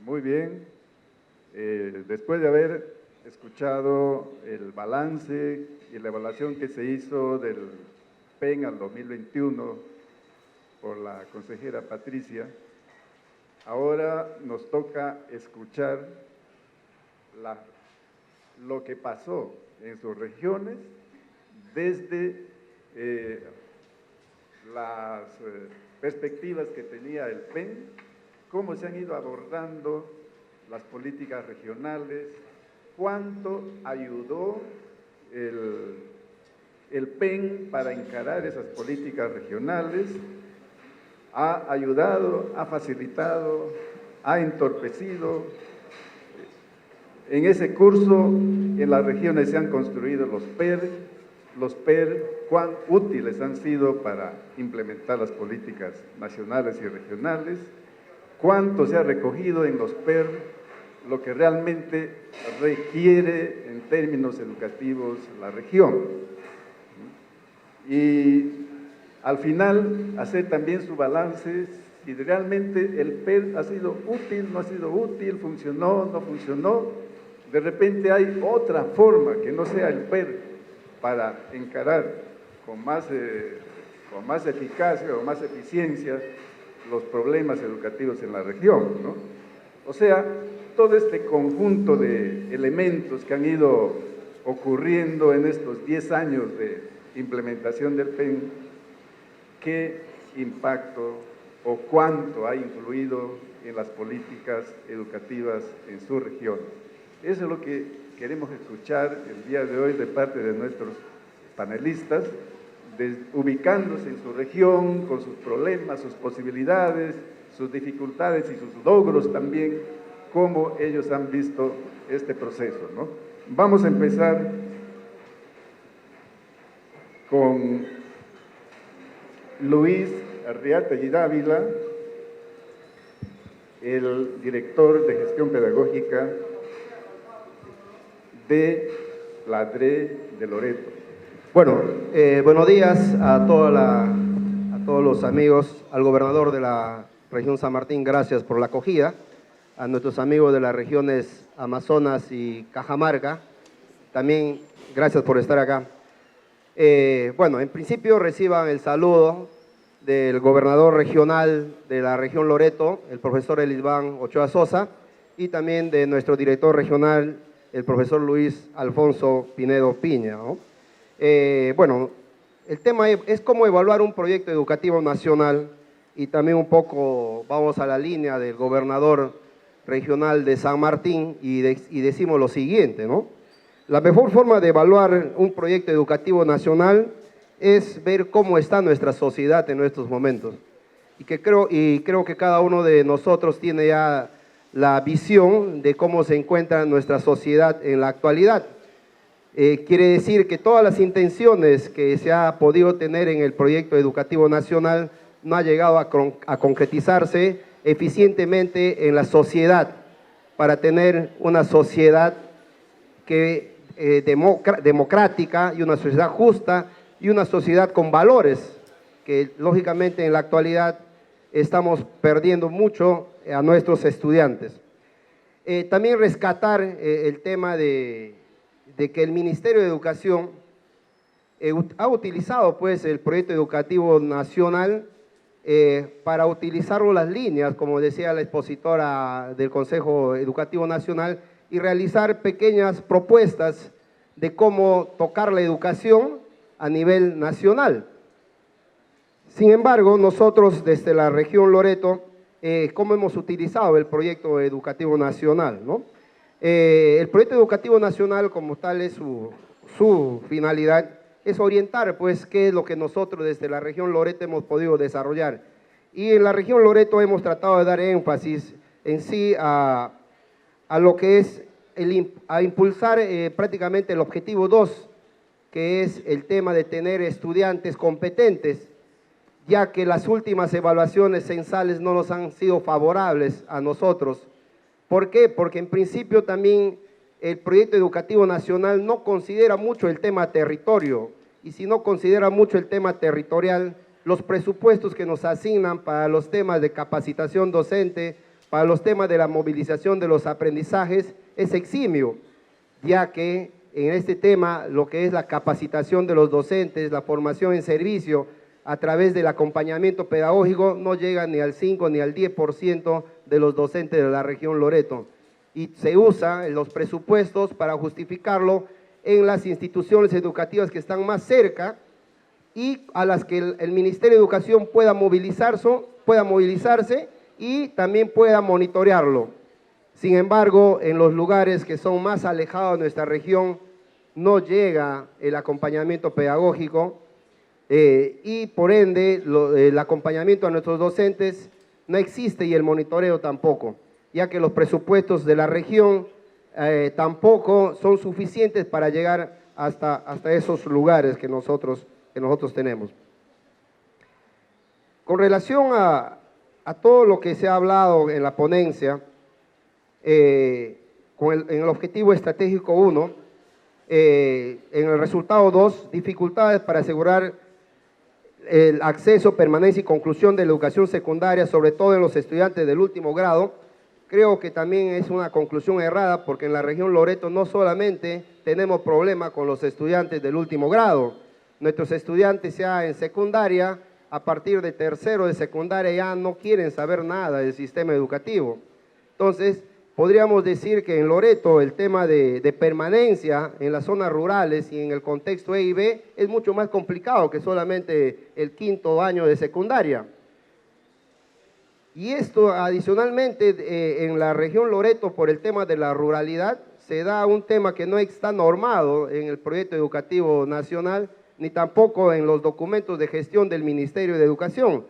B: Muy bien. Después de haber escuchado el balance y la evaluación que se hizo del PEN al 2021 por la consejera Patricia, ahora nos toca escuchar lo que pasó en sus regiones desde las perspectivas que tenía el PEN, cómo se han ido abordando las políticas regionales, cuánto ayudó el PEN para encarar esas políticas regionales, ha ayudado, ha facilitado, ha entorpecido. En ese curso, en las regiones se han construido los PER, cuán útiles han sido para implementar las políticas nacionales y regionales, cuánto se ha recogido en los PER, lo que realmente requiere en términos educativos la región. Y al final, hacer también su balance si realmente el PER ha sido útil, no ha sido útil, funcionó, no funcionó. De repente hay otra forma que no sea el PER para encarar con más eficacia o más eficiencia los problemas educativos en la región, ¿no? O sea, todo este conjunto de elementos que han ido ocurriendo en estos 10 años de implementación del PEN, ¿qué impacto o cuánto ha influido en las políticas educativas en su región? Eso es lo que queremos escuchar el día de hoy de parte de nuestros panelistas, ubicándose en su región, con sus problemas, sus posibilidades, sus dificultades y sus logros también, cómo ellos han visto este proceso, ¿no? Vamos a empezar con Luis Arriategui Dávila, el director de gestión pedagógica de la DRE de Loreto.
C: Bueno, buenos días a todos los amigos, al gobernador de la región San Martín, gracias por la acogida, a nuestros amigos de las regiones Amazonas y Cajamarca, también gracias por estar acá. Bueno, en principio reciban el saludo del gobernador regional de la región Loreto, el profesor Elisban Ochoa Sosa, y también de nuestro director regional, el profesor Luis Alfonso Pinedo Piña, ¿no? Bueno, el tema es cómo evaluar un proyecto educativo nacional y también un poco vamos a la línea del gobernador regional de San Martín y decimos lo siguiente, ¿no? La mejor forma de evaluar un proyecto educativo nacional es ver cómo está nuestra sociedad en estos momentos. Y creo que cada uno de nosotros tiene ya la visión de cómo se encuentra nuestra sociedad en la actualidad. Quiere decir que todas las intenciones que se ha podido tener en el proyecto educativo nacional no ha llegado a concretizarse eficientemente en la sociedad, para tener una sociedad democrática y una sociedad justa y una sociedad con valores, que lógicamente en la actualidad estamos perdiendo mucho a nuestros estudiantes. También rescatar el tema de que el Ministerio de Educación ha utilizado pues el proyecto educativo nacional para utilizarlo las líneas, como decía la expositora del Consejo Educativo Nacional, y realizar pequeñas propuestas de cómo tocar la educación a nivel nacional. Sin embargo, nosotros desde la región Loreto, ¿cómo hemos utilizado el proyecto educativo nacional, ¿no? El proyecto educativo nacional como tal es su finalidad, es orientar pues qué es lo que nosotros desde la región Loreto hemos podido desarrollar. Y en la región Loreto hemos tratado de dar énfasis en sí a lo que es a impulsar prácticamente el objetivo 2, que es el tema de tener estudiantes competentes, ya que las últimas evaluaciones censales no nos han sido favorables a nosotros. ¿Por qué? Porque en principio también el proyecto educativo nacional no considera mucho el tema territorio, y si no considera mucho el tema territorial, los presupuestos que nos asignan para los temas de capacitación docente, para los temas de la movilización de los aprendizajes, es eximio, ya que en este tema lo que es la capacitación de los docentes, la formación en servicio, a través del acompañamiento pedagógico, no llega ni al 5 ni al 10% de los docentes de la región Loreto. Y se usa los presupuestos para justificarlo en las instituciones educativas que están más cerca y a las que el Ministerio de Educación pueda movilizarse y también pueda monitorearlo. Sin embargo, en los lugares que son más alejados de nuestra región, no llega el acompañamiento pedagógico, y por ende el acompañamiento a nuestros docentes no existe y el monitoreo tampoco, ya que los presupuestos de la región tampoco son suficientes para llegar hasta esos lugares que nosotros tenemos. Con relación a todo lo que se ha hablado en la ponencia, en el objetivo estratégico 1, en el resultado 2, dificultades para asegurar el acceso, permanencia y conclusión de la educación secundaria, sobre todo en los estudiantes del último grado, creo que también es una conclusión errada, porque en la región Loreto no solamente tenemos problema con los estudiantes del último grado, nuestros estudiantes ya en secundaria, a partir de tercero de secundaria ya no quieren saber nada del sistema educativo. Entonces, podríamos decir que en Loreto el tema de permanencia en las zonas rurales y en el contexto EIB es mucho más complicado que solamente el quinto año de secundaria. Y esto adicionalmente en la región Loreto, por el tema de la ruralidad, se da un tema que no está normado en el proyecto educativo nacional, ni tampoco en los documentos de gestión del Ministerio de Educación.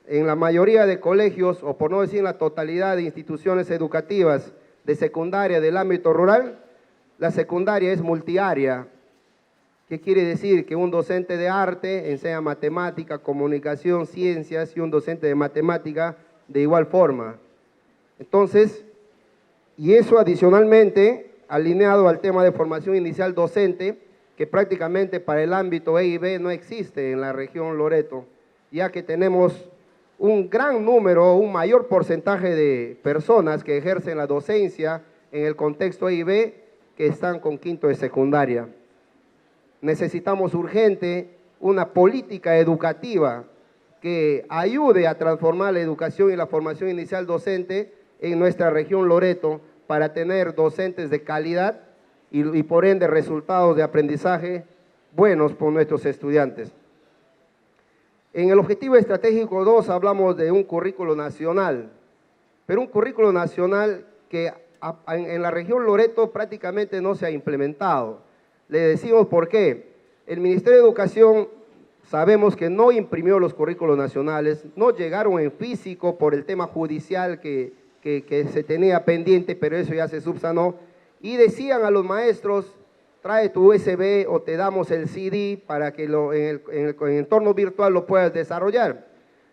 C: En la mayoría de colegios, o por no decir en la totalidad de instituciones educativas de secundaria del ámbito rural, la secundaria es multiárea. ¿Qué quiere decir? Que un docente de arte enseña matemática, comunicación, ciencias, y un docente de matemática de igual forma. Entonces, y eso adicionalmente, alineado al tema de formación inicial docente, que prácticamente para el ámbito EIB no existe en la región Loreto, ya que tenemos un gran número, un mayor porcentaje de personas que ejercen la docencia en el contexto EIB que están con quinto de secundaria. Necesitamos urgente una política educativa que ayude a transformar la educación y la formación inicial docente en nuestra región Loreto para tener docentes de calidad y por ende resultados de aprendizaje buenos por nuestros estudiantes. En el objetivo estratégico 2 hablamos de un currículo nacional, pero un currículo nacional que en la región Loreto prácticamente no se ha implementado. Le decimos por qué. El Ministerio de Educación sabemos que no imprimió los currículos nacionales, no llegaron en físico por el tema judicial que se tenía pendiente, pero eso ya se subsanó, y decían a los maestros: trae tu USB o te damos el CD para que en el entorno virtual lo puedas desarrollar.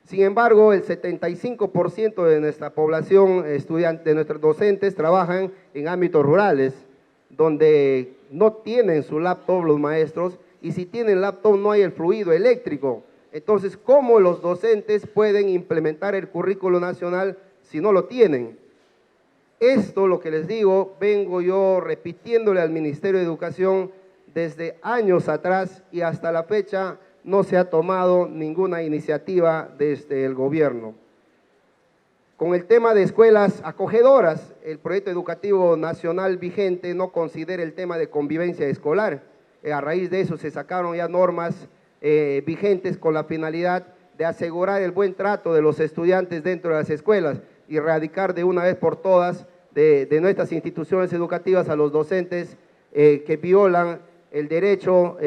C: Sin embargo, el 75% de nuestra población estudiante, de nuestros docentes, trabajan en ámbitos rurales, donde no tienen su laptop los maestros, y si tienen laptop no hay el fluido eléctrico. Entonces, ¿cómo los docentes pueden implementar el currículo nacional si no lo tienen? Esto, lo que les digo, vengo yo repitiéndole al Ministerio de Educación desde años atrás, y hasta la fecha no se ha tomado ninguna iniciativa desde el gobierno. Con el tema de escuelas acogedoras, el proyecto educativo nacional vigente no considera el tema de convivencia escolar. A raíz de eso se sacaron ya normas vigentes con la finalidad de asegurar el buen trato de los estudiantes dentro de las escuelas y erradicar de una vez por todas de nuestras instituciones educativas a los docentes que violan el derecho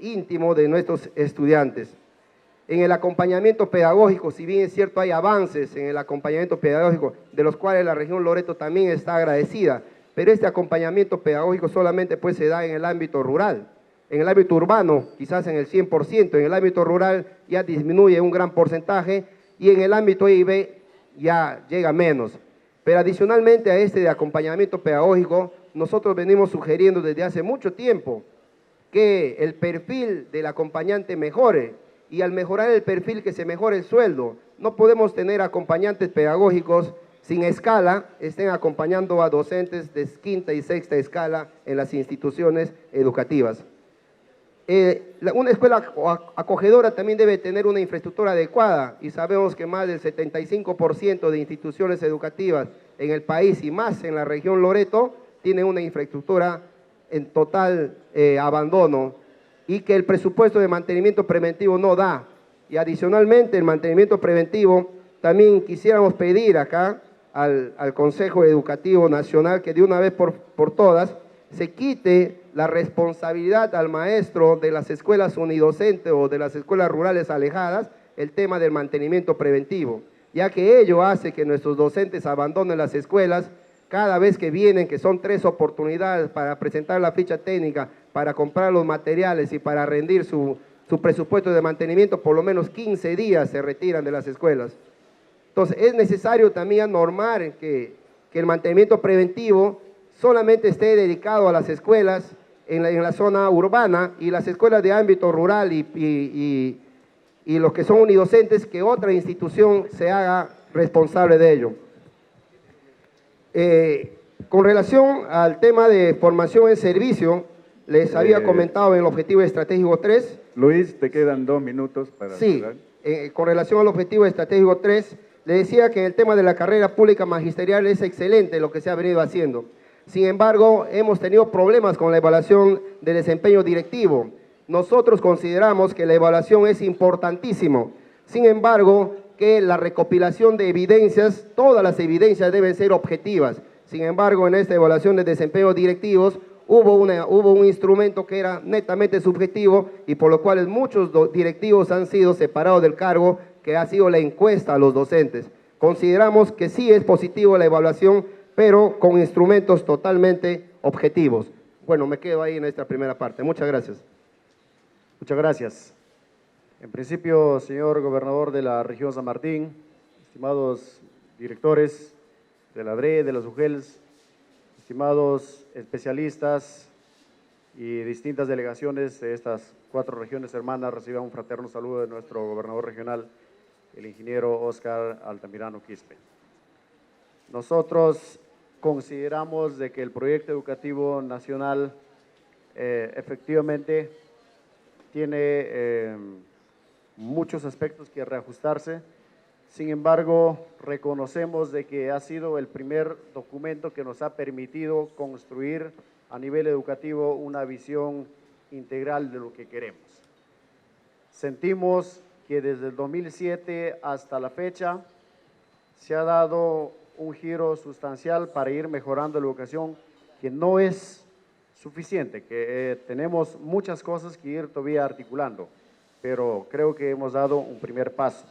C: íntimo de nuestros estudiantes. En el acompañamiento pedagógico, si bien es cierto hay avances en el acompañamiento pedagógico, de los cuales la región Loreto también está agradecida, pero este acompañamiento pedagógico solamente pues se da en el ámbito rural. En el ámbito urbano, quizás en el 100%, en el ámbito rural ya disminuye un gran porcentaje, y en el ámbito EIB ya llega menos. Pero adicionalmente a este de acompañamiento pedagógico, nosotros venimos sugiriendo desde hace mucho tiempo que el perfil del acompañante mejore, y al mejorar el perfil que se mejore el sueldo. No podemos tener acompañantes pedagógicos sin escala, estén acompañando a docentes de quinta y sexta escala en las instituciones educativas. Una escuela acogedora también debe tener una infraestructura adecuada, y sabemos que más del 75% de instituciones educativas en el país, y más en la región Loreto, tienen una infraestructura en total abandono, y que el presupuesto de mantenimiento preventivo no da. Y adicionalmente el mantenimiento preventivo, también quisiéramos pedir acá al Consejo Educativo Nacional que de una vez por todas se quite la responsabilidad al maestro de las escuelas unidocentes o de las escuelas rurales alejadas el tema del mantenimiento preventivo, ya que ello hace que nuestros docentes abandonen las escuelas cada vez que vienen, que son 3 oportunidades para presentar la ficha técnica, para comprar los materiales y para rendir su presupuesto de mantenimiento. Por lo menos 15 días se retiran de las escuelas. Entonces, es necesario también normar que el mantenimiento preventivo solamente esté dedicado a las escuelas en la zona urbana, y las escuelas de ámbito rural y y los que son unidocentes, que otra institución se haga responsable de ello. Con relación al tema de formación en servicio, les había comentado en el objetivo estratégico 3.
B: Luis, te quedan 2 minutos para
C: Sí,
B: cerrar.
C: con relación al objetivo estratégico 3, le decía que en el tema de la carrera pública magisterial es excelente lo que se ha venido haciendo. Sin embargo, hemos tenido problemas con la evaluación de desempeño directivo. Nosotros consideramos que la evaluación es importantísimo. Sin embargo, que la recopilación de evidencias, todas las evidencias deben ser objetivas. Sin embargo, en esta evaluación de desempeño directivos hubo un instrumento que era netamente subjetivo y por lo cual muchos directivos han sido separados del cargo, que ha sido la encuesta a los docentes. Consideramos que sí es positivo la evaluación, pero con instrumentos totalmente objetivos. Bueno, me quedo ahí en esta primera parte. Muchas gracias.
D: Muchas gracias. En principio, señor gobernador de la región San Martín, estimados directores de la DRE, de las UGELs, estimados especialistas y distintas delegaciones de estas 4 regiones hermanas, reciban un fraterno saludo de nuestro gobernador regional, el ingeniero Óscar Altamirano Quispe. Nosotros consideramos de que el proyecto educativo nacional efectivamente tiene muchos aspectos que reajustarse. Sin embargo, reconocemos de que ha sido el primer documento que nos ha permitido construir a nivel educativo una visión integral de lo que queremos. Sentimos que desde el 2007 hasta la fecha se ha dado un giro sustancial para ir mejorando la educación, que no es suficiente, que tenemos muchas cosas que ir todavía articulando, pero creo que hemos dado un primer paso.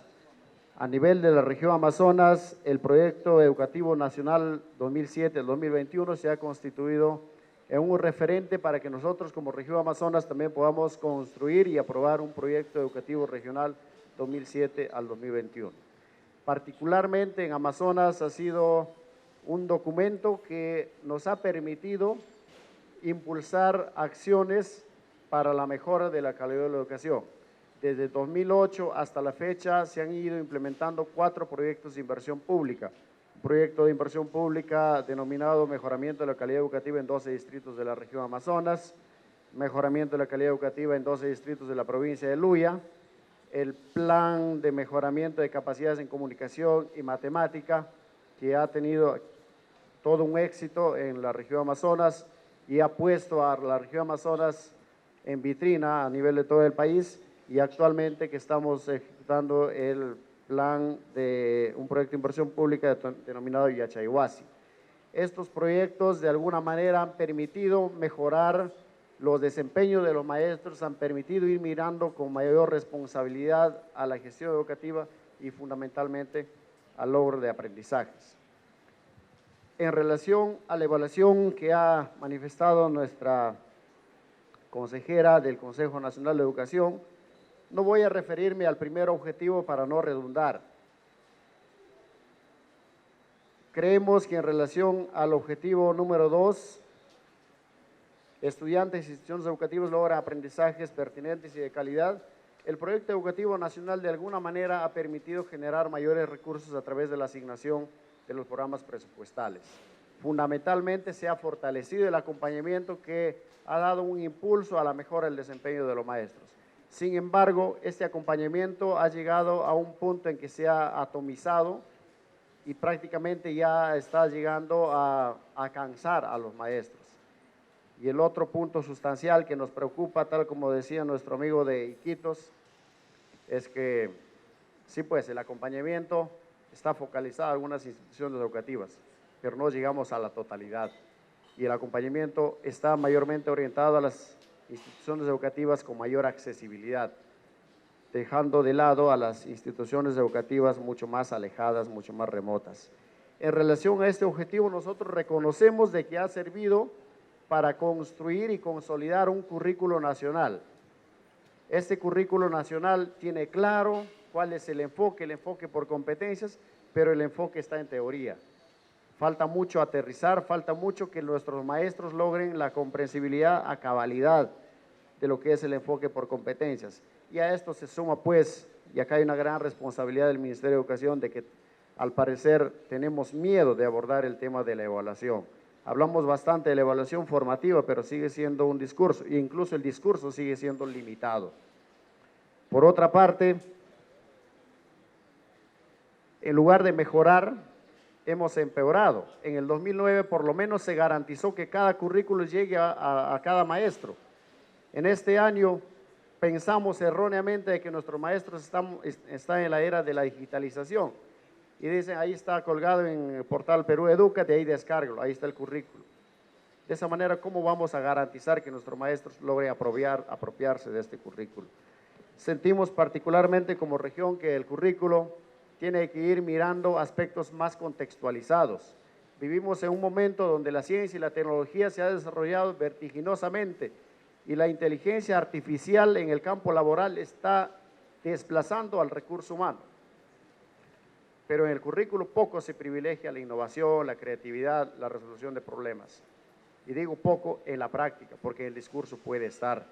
D: A nivel de la región Amazonas, el proyecto educativo nacional 2007-2021 se ha constituido en un referente para que nosotros como región Amazonas también podamos construir y aprobar un proyecto educativo regional 2007 al 2021. Particularmente en Amazonas ha sido un documento que nos ha permitido impulsar acciones para la mejora de la calidad de la educación. Desde 2008 hasta la fecha se han ido implementando 4 proyectos de inversión pública. Un proyecto de inversión pública denominado Mejoramiento de la Calidad Educativa en 12 distritos de la región Amazonas, Mejoramiento de la Calidad Educativa en 12 distritos de la provincia de Luya, el Plan de Mejoramiento de Capacidades en Comunicación y Matemática, que ha tenido todo un éxito en la región Amazonas y ha puesto a la región Amazonas en vitrina a nivel de todo el país, y actualmente que estamos ejecutando el plan de un proyecto de inversión pública denominado Yachayhuasi. Estos proyectos de alguna manera han permitido mejorar los desempeños de los maestros, han permitido ir mirando con mayor responsabilidad a la gestión educativa y fundamentalmente al logro de aprendizajes. En relación a la evaluación que ha manifestado nuestra consejera del Consejo Nacional de Educación, no voy a referirme al primer objetivo para no redundar. Creemos que en relación al objetivo número 2, estudiantes e instituciones educativas logran aprendizajes pertinentes y de calidad, el proyecto educativo nacional de alguna manera ha permitido generar mayores recursos a través de la asignación de los programas presupuestales. Fundamentalmente se ha fortalecido el acompañamiento que ha dado un impulso a la mejora del desempeño de los maestros. Sin embargo, este acompañamiento ha llegado a un punto en que se ha atomizado y prácticamente ya está llegando a cansar a los maestros. Y el otro punto sustancial que nos preocupa, tal como decía nuestro amigo de Iquitos, es que sí, pues el acompañamiento está focalizado en algunas instituciones educativas, pero no llegamos a la totalidad. Y el acompañamiento está mayormente orientado a las instituciones educativas con mayor accesibilidad, dejando de lado a las instituciones educativas mucho más alejadas, mucho más remotas. En relación a este objetivo, nosotros reconocemos de que ha servido para construir y consolidar un currículo nacional. Este currículo nacional tiene claro cuál es el enfoque por competencias, pero el enfoque está en teoría. Falta mucho aterrizar, falta mucho que nuestros maestros logren la comprensibilidad a cabalidad de lo que es el enfoque por competencias. Y a esto se suma pues y acá hay una gran responsabilidad del Ministerio de Educación de que al parecer tenemos miedo de abordar el tema de la evaluación. Hablamos bastante de la evaluación formativa, pero sigue siendo un discurso, e incluso el discurso sigue siendo limitado. Por otra parte, en lugar de mejorar, hemos empeorado. En el 2009 por lo menos se garantizó que cada currículo llegue a cada maestro. En este año pensamos erróneamente de que nuestros maestros están en la era de la digitalización y dicen, ahí está colgado en el portal Perú Educa, de ahí descárguelo, ahí está el currículo. De esa manera, ¿cómo vamos a garantizar que nuestros maestros logren apropiarse de este currículo? Sentimos particularmente como región que el currículo tiene que ir mirando aspectos más contextualizados. Vivimos en un momento donde la ciencia y la tecnología se ha desarrollado vertiginosamente y la inteligencia artificial en el campo laboral está desplazando al recurso humano. Pero en el currículo poco se privilegia la innovación, la creatividad, la resolución de problemas. Y digo poco en la práctica, porque el discurso puede estar.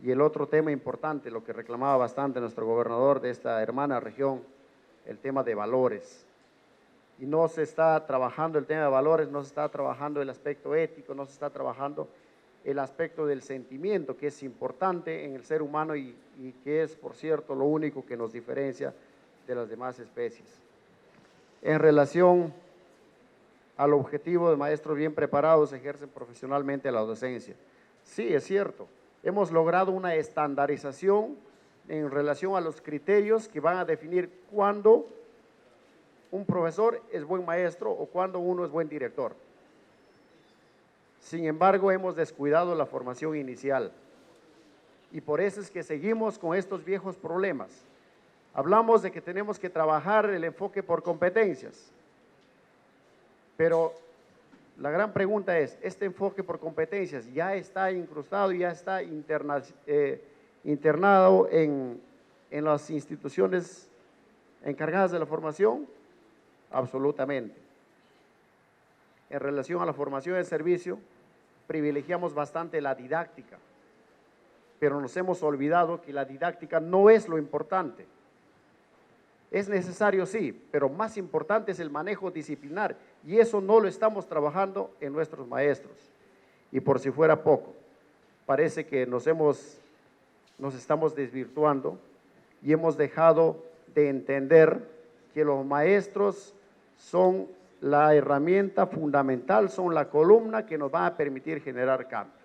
D: Y el otro tema importante, lo que reclamaba bastante nuestro gobernador de esta hermana región, el tema de valores. Y no se está trabajando el tema de valores, no se está trabajando el aspecto ético, no se está trabajando el aspecto del sentimiento, que es importante en el ser humano y que es, por cierto, lo único que nos diferencia de las demás especies. En relación al objetivo de maestros bien preparados ejercen profesionalmente la docencia. Sí, es cierto, hemos logrado una estandarización en relación a los criterios que van a definir cuándo un profesor es buen maestro o cuándo uno es buen director. Sin embargo, hemos descuidado la formación inicial y por eso es que seguimos con estos viejos problemas. Hablamos de que tenemos que trabajar el enfoque por competencias, pero la gran pregunta es, ¿este enfoque por competencias ya está incrustado, ya está internado en las instituciones encargadas de la formación? Absolutamente. En relación a la formación del servicio, privilegiamos bastante la didáctica, pero nos hemos olvidado que la didáctica no es lo importante. Es necesario, sí, pero más importante es el manejo disciplinar y eso no lo estamos trabajando en nuestros maestros. Y por si fuera poco, parece que nos estamos desvirtuando y hemos dejado de entender que los maestros son la herramienta fundamental, son la columna que nos va a permitir generar cambios.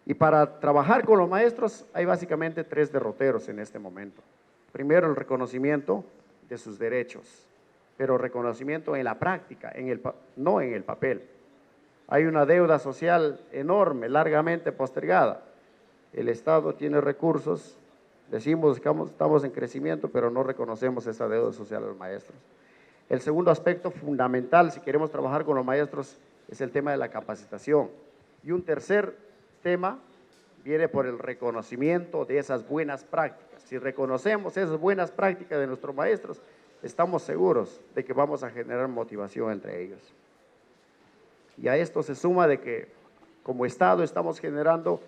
D: Y para trabajar con los maestros hay básicamente 3 derroteros en este momento. Primero, el reconocimiento de sus derechos, pero reconocimiento en la práctica, no en el papel. Hay una deuda social enorme, largamente postergada. El Estado tiene recursos, decimos que estamos en crecimiento, pero no reconocemos esa deuda social a los maestros. El segundo aspecto fundamental, si queremos trabajar con los maestros, es el tema de la capacitación. Y un tercer tema viene por el reconocimiento de esas buenas prácticas. Si reconocemos esas buenas prácticas de nuestros maestros, estamos seguros de que vamos a generar motivación entre ellos. Y a esto se suma de que como Estado estamos generando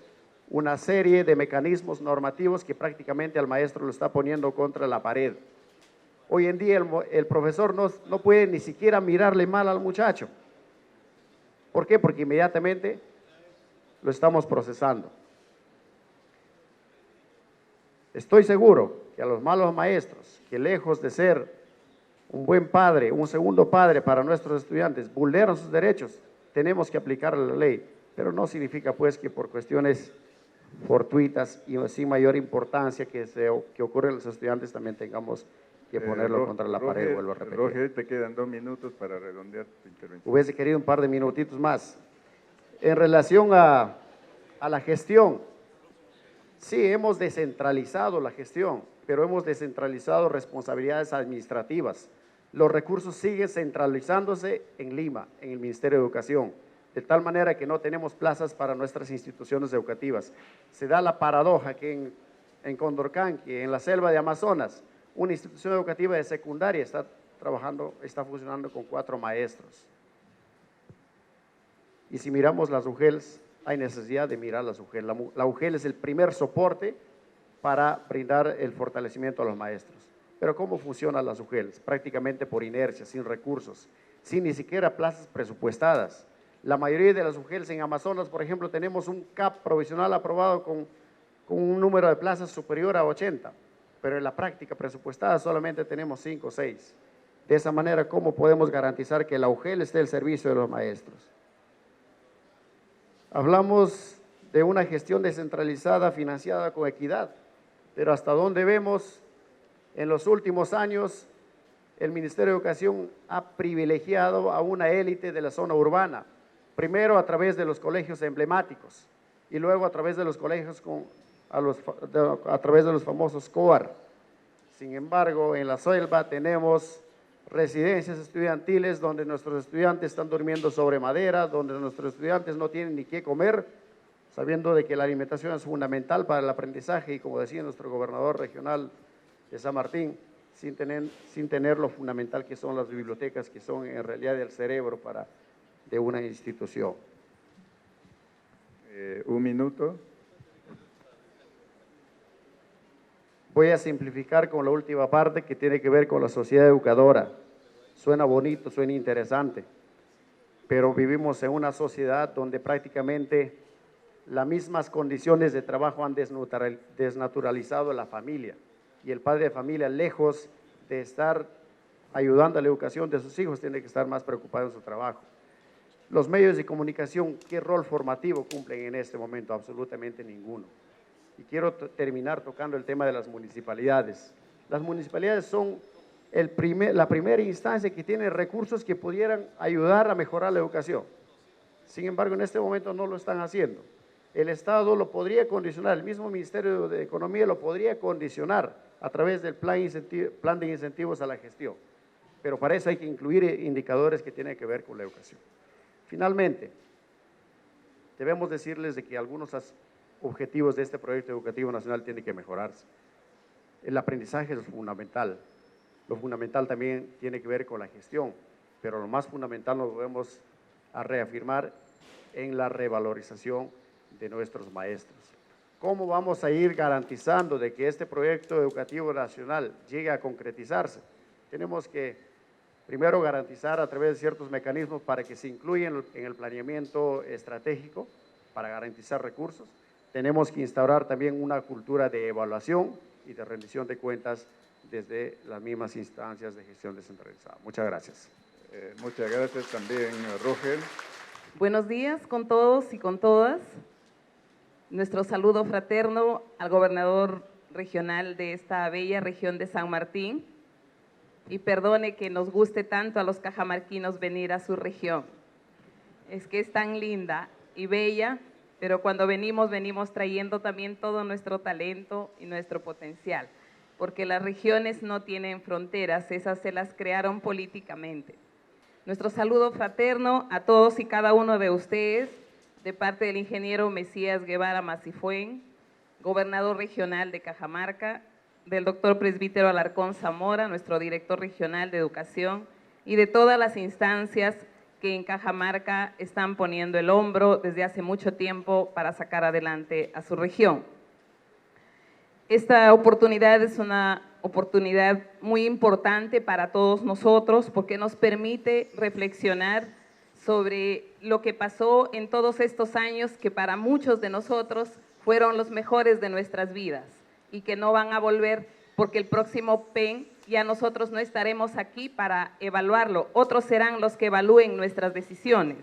D: una serie de mecanismos normativos que prácticamente al maestro lo está poniendo contra la pared. Hoy en día el profesor no puede ni siquiera mirarle mal al muchacho. ¿Por qué? Porque inmediatamente lo estamos procesando. Estoy seguro que a los malos maestros, que lejos de ser un buen padre, un segundo padre para nuestros estudiantes, vulneran sus derechos, tenemos que aplicar la ley, pero no significa pues que por cuestiones fortuitas y sin mayor importancia que ocurren a los estudiantes también tengamos que ponerlo contra la pared, vuelvo a repetir.
B: Roger, te quedan 2 minutos para redondear tu intervención.
D: Hubiese querido un par de minutitos más. En relación a la gestión, sí, hemos descentralizado la gestión, pero hemos descentralizado responsabilidades administrativas. Los recursos siguen centralizándose en Lima, en el Ministerio de Educación, de tal manera que no tenemos plazas para nuestras instituciones educativas. Se da la paradoja que en Condorcanqui, en la selva de Amazonas, una institución educativa de secundaria está funcionando con 4 maestros. Y si miramos las UGELs, hay necesidad de mirar las UGEL. La UGEL es el primer soporte para brindar el fortalecimiento a los maestros. Pero ¿cómo funcionan las UGELs? Prácticamente por inercia, sin recursos, sin ni siquiera plazas presupuestadas. La mayoría de las UGELs en Amazonas, por ejemplo, tenemos un CAP provisional aprobado con un número de plazas superior a 80, pero en la práctica presupuestada solamente tenemos 5 o 6. De esa manera, ¿cómo podemos garantizar que la UGEL esté al servicio de los maestros? Hablamos de una gestión descentralizada financiada con equidad, pero hasta donde vemos en los últimos años el Ministerio de Educación ha privilegiado a una élite de la zona urbana, primero a través de los colegios emblemáticos y luego a través de los colegios a través de los famosos COAR. Sin embargo, en la selva tenemos residencias estudiantiles donde nuestros estudiantes están durmiendo sobre madera, donde nuestros estudiantes no tienen ni qué comer, sabiendo de que la alimentación es fundamental para el aprendizaje y, como decía nuestro gobernador regional de San Martín, sin tener lo fundamental que son las bibliotecas, que son en realidad el cerebro de una institución.
B: Un minuto.
D: Voy a simplificar con la última parte que tiene que ver con la sociedad educadora. Suena bonito, suena interesante, pero vivimos en una sociedad donde prácticamente las mismas condiciones de trabajo han desnaturalizado a la familia. Y el padre de familia, lejos de estar ayudando a la educación de sus hijos, tiene que estar más preocupado en su trabajo. Los medios de comunicación, ¿qué rol formativo cumplen en este momento? Absolutamente ninguno. Y quiero terminar tocando el tema de las municipalidades. Las municipalidades son la primera instancia que tiene recursos que pudieran ayudar a mejorar la educación. Sin embargo, en este momento no lo están haciendo. El Estado lo podría condicionar, el mismo Ministerio de Economía lo podría condicionar a través del plan de incentivos a la gestión. Pero para eso hay que incluir indicadores que tienen que ver con la educación. Finalmente, debemos decirles de que algunos objetivos de este proyecto educativo nacional tienen que mejorarse. El aprendizaje es fundamental. Lo fundamental también tiene que ver con la gestión, pero lo más fundamental nos debemos a reafirmar en la revalorización de nuestros maestros. ¿Cómo vamos a ir garantizando de que este proyecto educativo nacional llegue a concretizarse? Tenemos que primero garantizar a través de ciertos mecanismos para que se incluyan en el planeamiento estratégico para garantizar recursos. Tenemos que instaurar también una cultura de evaluación y de rendición de cuentas desde las mismas instancias de gestión descentralizada. Muchas gracias.
B: Muchas gracias también, Roger.
E: Buenos días con todos y con todas. Nuestro saludo fraterno al gobernador regional de esta bella región de San Martín. Y perdone que nos guste tanto a los cajamarquinos venir a su región. Es que es tan linda y bella, pero cuando venimos trayendo también todo nuestro talento y nuestro potencial, porque las regiones no tienen fronteras, esas se las crearon políticamente. Nuestro saludo fraterno a todos y cada uno de ustedes, de parte del ingeniero Mesías Guevara Macifuen, gobernador regional de Cajamarca, del doctor Presbítero Alarcón Zamora, nuestro director regional de educación, y de todas las instancias que en Cajamarca están poniendo el hombro desde hace mucho tiempo para sacar adelante a su región. Esta oportunidad es una oportunidad muy importante para todos nosotros porque nos permite reflexionar sobre lo que pasó en todos estos años que para muchos de nosotros fueron los mejores de nuestras vidas y que no van a volver porque el próximo PEN ya nosotros no estaremos aquí para evaluarlo, otros serán los que evalúen nuestras decisiones.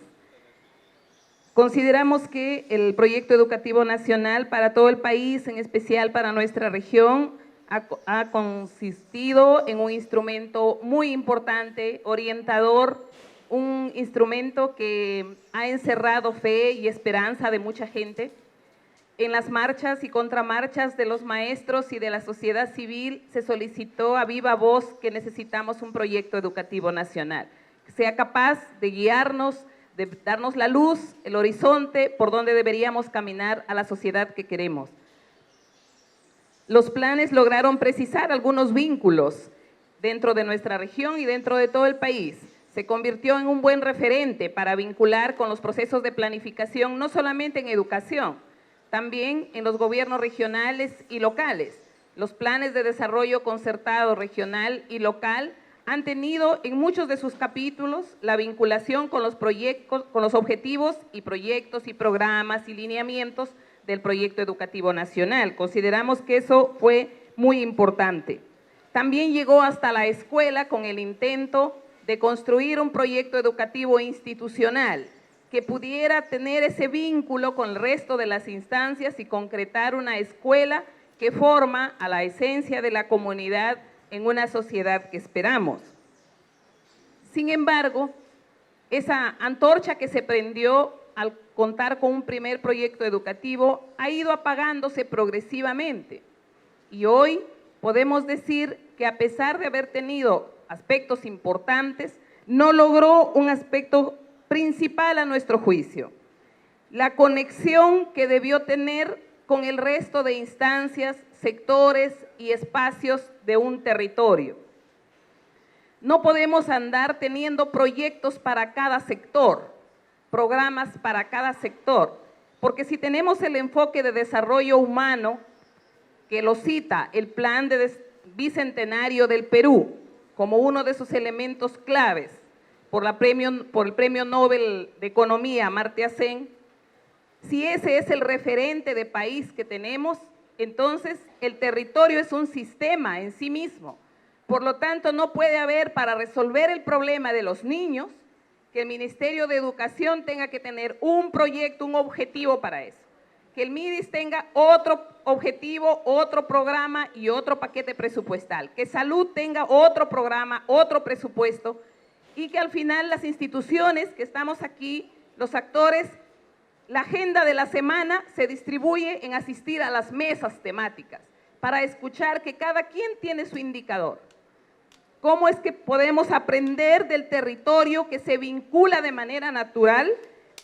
E: Consideramos que el proyecto educativo nacional para todo el país, en especial para nuestra región, ha consistido en un instrumento muy importante, orientador, un instrumento que ha encerrado fe y esperanza de mucha gente. En las marchas y contramarchas de los maestros y de la sociedad civil se solicitó a viva voz que necesitamos un proyecto educativo nacional, que sea capaz de guiarnos, de darnos la luz, el horizonte por donde deberíamos caminar a la sociedad que queremos. Los planes lograron precisar algunos vínculos dentro de nuestra región y dentro de todo el país. Se convirtió en un buen referente para vincular con los procesos de planificación, no solamente en educación, también en los gobiernos regionales y locales. Los planes de desarrollo concertado regional y local han tenido en muchos de sus capítulos la vinculación con los proyectos, con los objetivos y proyectos y programas y lineamientos del proyecto educativo nacional. Consideramos que eso fue muy importante. También llegó hasta la escuela con el intento de construir un proyecto educativo institucional que pudiera tener ese vínculo con el resto de las instancias y concretar una escuela que forma a la esencia de la comunidad en una sociedad que esperamos. Sin embargo, esa antorcha que se prendió al contar con un primer proyecto educativo ha ido apagándose progresivamente. Y hoy podemos decir que a pesar de haber tenido aspectos importantes, no logró un aspecto principal a nuestro juicio: la conexión que debió tener con el resto de instancias, sectores y espacios de un territorio. No podemos andar teniendo proyectos para cada sector, programas para cada sector, porque si tenemos el enfoque de desarrollo humano, que lo cita el Plan Bicentenario del Perú como uno de sus elementos claves por el Premio Nobel de Economía Amartya Sen, si ese es el referente de país que tenemos, entonces el territorio es un sistema en sí mismo. Por lo tanto, no puede haber, para resolver el problema de los niños, que el Ministerio de Educación tenga que tener un proyecto, un objetivo para eso. Que el MIDIS tenga otro objetivo, otro programa y otro paquete presupuestal. Que Salud tenga otro programa, otro presupuesto, y que al final las instituciones que estamos aquí, los actores, la agenda de la semana se distribuye en asistir a las mesas temáticas para escuchar que cada quien tiene su indicador. ¿Cómo es que podemos aprender del territorio que se vincula de manera natural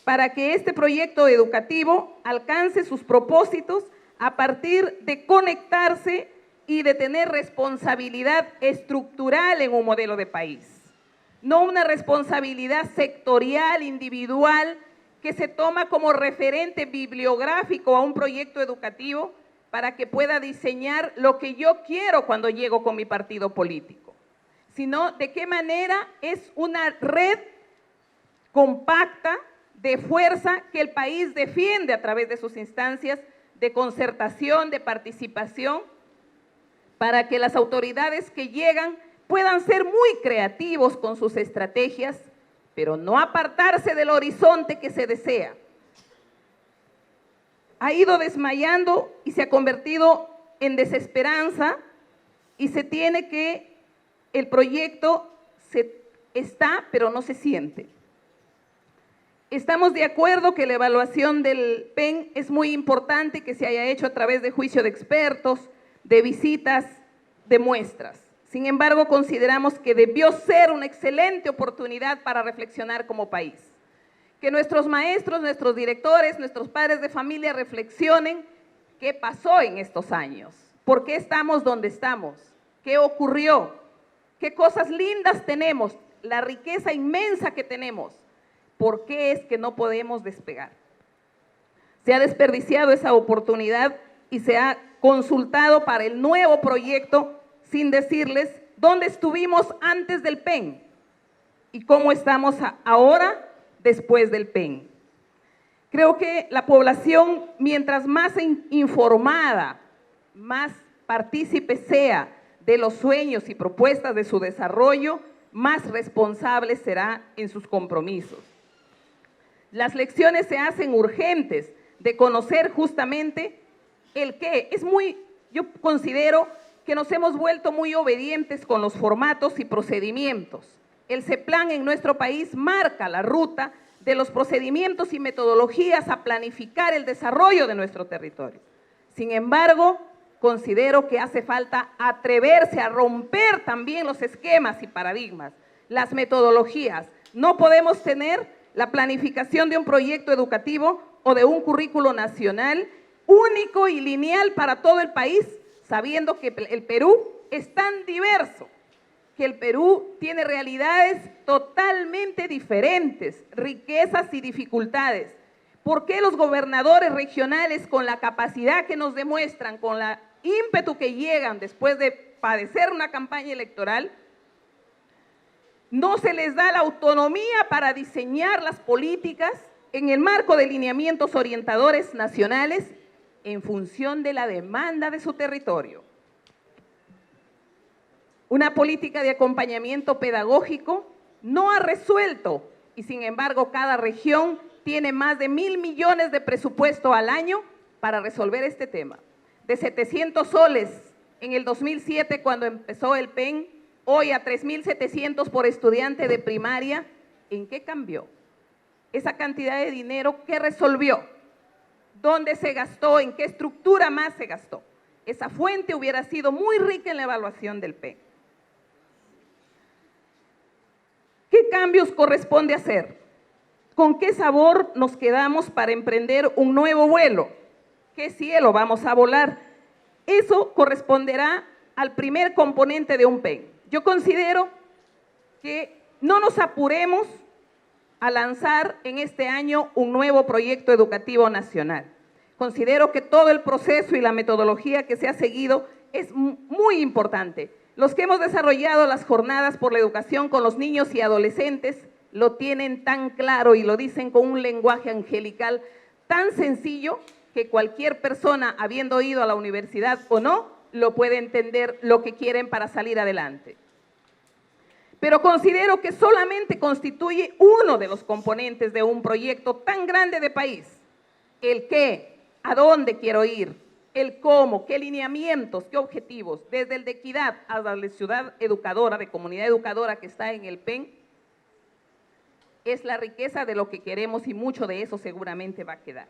E: para que este proyecto educativo alcance sus propósitos a partir de conectarse y de tener responsabilidad estructural en un modelo de país? No una responsabilidad sectorial, individual, que se toma como referente bibliográfico a un proyecto educativo para que pueda diseñar lo que yo quiero cuando llego con mi partido político, sino de qué manera es una red compacta de fuerza que el país defiende a través de sus instancias de concertación, de participación, para que las autoridades que llegan puedan ser muy creativos con sus estrategias, pero no apartarse del horizonte que se desea. Ha ido desmayando y se ha convertido en desesperanza y se tiene que, el proyecto está, pero no se siente. Estamos de acuerdo que la evaluación del PEN es muy importante, que se haya hecho a través de juicio de expertos, de visitas, de muestras. Sin embargo, consideramos que debió ser una excelente oportunidad para reflexionar como país. Que nuestros maestros, nuestros directores, nuestros padres de familia reflexionen qué pasó en estos años, por qué estamos donde estamos, qué ocurrió, qué cosas lindas tenemos, la riqueza inmensa que tenemos, por qué es que no podemos despegar. Se ha desperdiciado esa oportunidad y se ha consultado para el nuevo proyecto sin decirles dónde estuvimos antes del PEN y cómo estamos ahora después del PEN. Creo que la población, mientras más informada, más partícipe sea de los sueños y propuestas de su desarrollo, más responsable será en sus compromisos. Las lecciones se hacen urgentes de conocer justamente el qué. Yo considero que nos hemos vuelto muy obedientes con los formatos y procedimientos. El CEPLAN en nuestro país marca la ruta de los procedimientos y metodologías a planificar el desarrollo de nuestro territorio. Sin embargo, considero que hace falta atreverse a romper también los esquemas y paradigmas, las metodologías. No podemos tener la planificación de un proyecto educativo o de un currículo nacional único y lineal para todo el país, sabiendo que el Perú es tan diverso, que el Perú tiene realidades totalmente diferentes, riquezas y dificultades. ¿Por qué los gobernadores regionales, con la capacidad que nos demuestran, con la ímpetu que llegan después de padecer una campaña electoral, no se les da la autonomía para diseñar las políticas en el marco de lineamientos orientadores nacionales en función de la demanda de su territorio? Una política de acompañamiento pedagógico no ha resuelto, y sin embargo cada región tiene más de 1.000 millones de presupuesto al año para resolver este tema. De 700 soles en el 2007 cuando empezó el PEN, hoy a 3.700 por estudiante de primaria. ¿En qué cambió? Esa cantidad de dinero, ¿qué resolvió? ¿Dónde se gastó? ¿En qué estructura más se gastó? Esa fuente hubiera sido muy rica en la evaluación del PEN. ¿Qué cambios corresponde hacer? ¿Con qué sabor nos quedamos para emprender un nuevo vuelo? ¿Qué cielo vamos a volar? Eso corresponderá al primer componente de un PEN. Yo considero que no nos apuremos a lanzar en este año un nuevo proyecto educativo nacional. Considero que todo el proceso y la metodología que se ha seguido es muy importante. Los que hemos desarrollado las jornadas por la educación con los niños y adolescentes lo tienen tan claro y lo dicen con un lenguaje angelical tan sencillo que cualquier persona, habiendo ido a la universidad o no, lo puede entender lo que quieren para salir adelante. Pero considero que solamente constituye uno de los componentes de un proyecto tan grande de país. El qué, a dónde quiero ir, el cómo, qué lineamientos, qué objetivos, desde el de equidad hasta la ciudad educadora, de comunidad educadora que está en el PEN, es la riqueza de lo que queremos y mucho de eso seguramente va a quedar.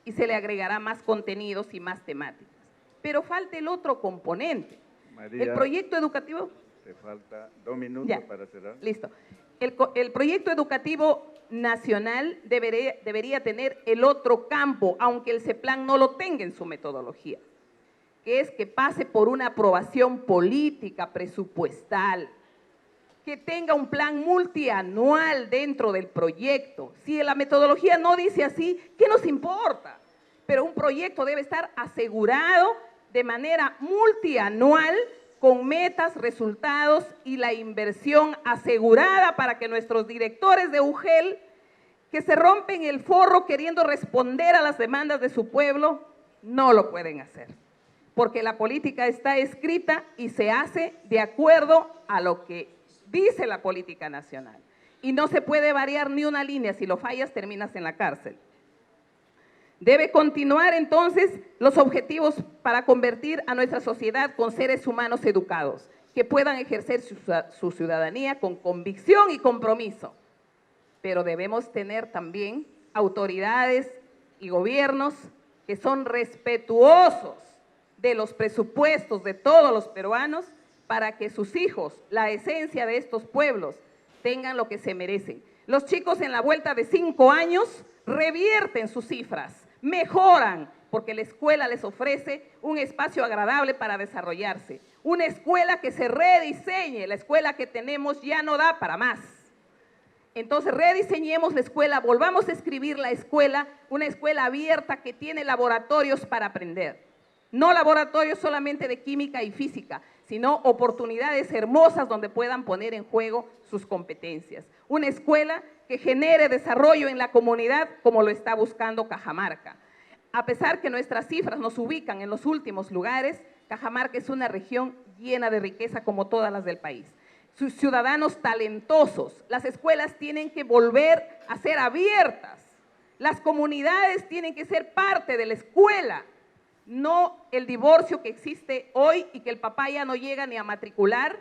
E: Y se le agregará más contenidos y más temáticas. Pero falta el otro componente.
B: María,
E: el proyecto educativo...
B: Te falta 2 minutos
E: Ya,
B: para cerrar.
E: Listo. El proyecto educativo nacional debería tener el otro campo, aunque el CEPLAN no lo tenga en su metodología, que es que pase por una aprobación política, presupuestal, que tenga un plan multianual dentro del proyecto. Si la metodología no dice así, ¿qué nos importa? Pero un proyecto debe estar asegurado de manera multianual, con metas, resultados y la inversión asegurada para que nuestros directores de UGEL, que se rompen el forro queriendo responder a las demandas de su pueblo, no lo pueden hacer. Porque la política está escrita y se hace de acuerdo a lo que dice la política nacional. Y no se puede variar ni una línea. Si lo fallas, terminas en la cárcel. Debe continuar entonces los objetivos para convertir a nuestra sociedad con seres humanos educados, que puedan ejercer su ciudadanía con convicción y compromiso. Pero debemos tener también autoridades y gobiernos que son respetuosos de los presupuestos de todos los peruanos para que sus hijos, la esencia de estos pueblos, tengan lo que se merecen. Los chicos en la vuelta de 5 años revierten sus cifras, mejoran, porque la escuela les ofrece un espacio agradable para desarrollarse. Una escuela que se rediseñe, la escuela que tenemos ya no da para más. Entonces rediseñemos la escuela, volvamos a escribir la escuela, una escuela abierta que tiene laboratorios para aprender. No laboratorios solamente de química y física, sino oportunidades hermosas donde puedan poner en juego sus competencias. Una escuela que genere desarrollo en la comunidad como lo está buscando Cajamarca. A pesar que nuestras cifras nos ubican en los últimos lugares, Cajamarca es una región llena de riqueza como todas las del país. Sus ciudadanos talentosos, las escuelas tienen que volver a ser abiertas, las comunidades tienen que ser parte de la escuela, no el divorcio que existe hoy y que el papá ya no llega ni a matricular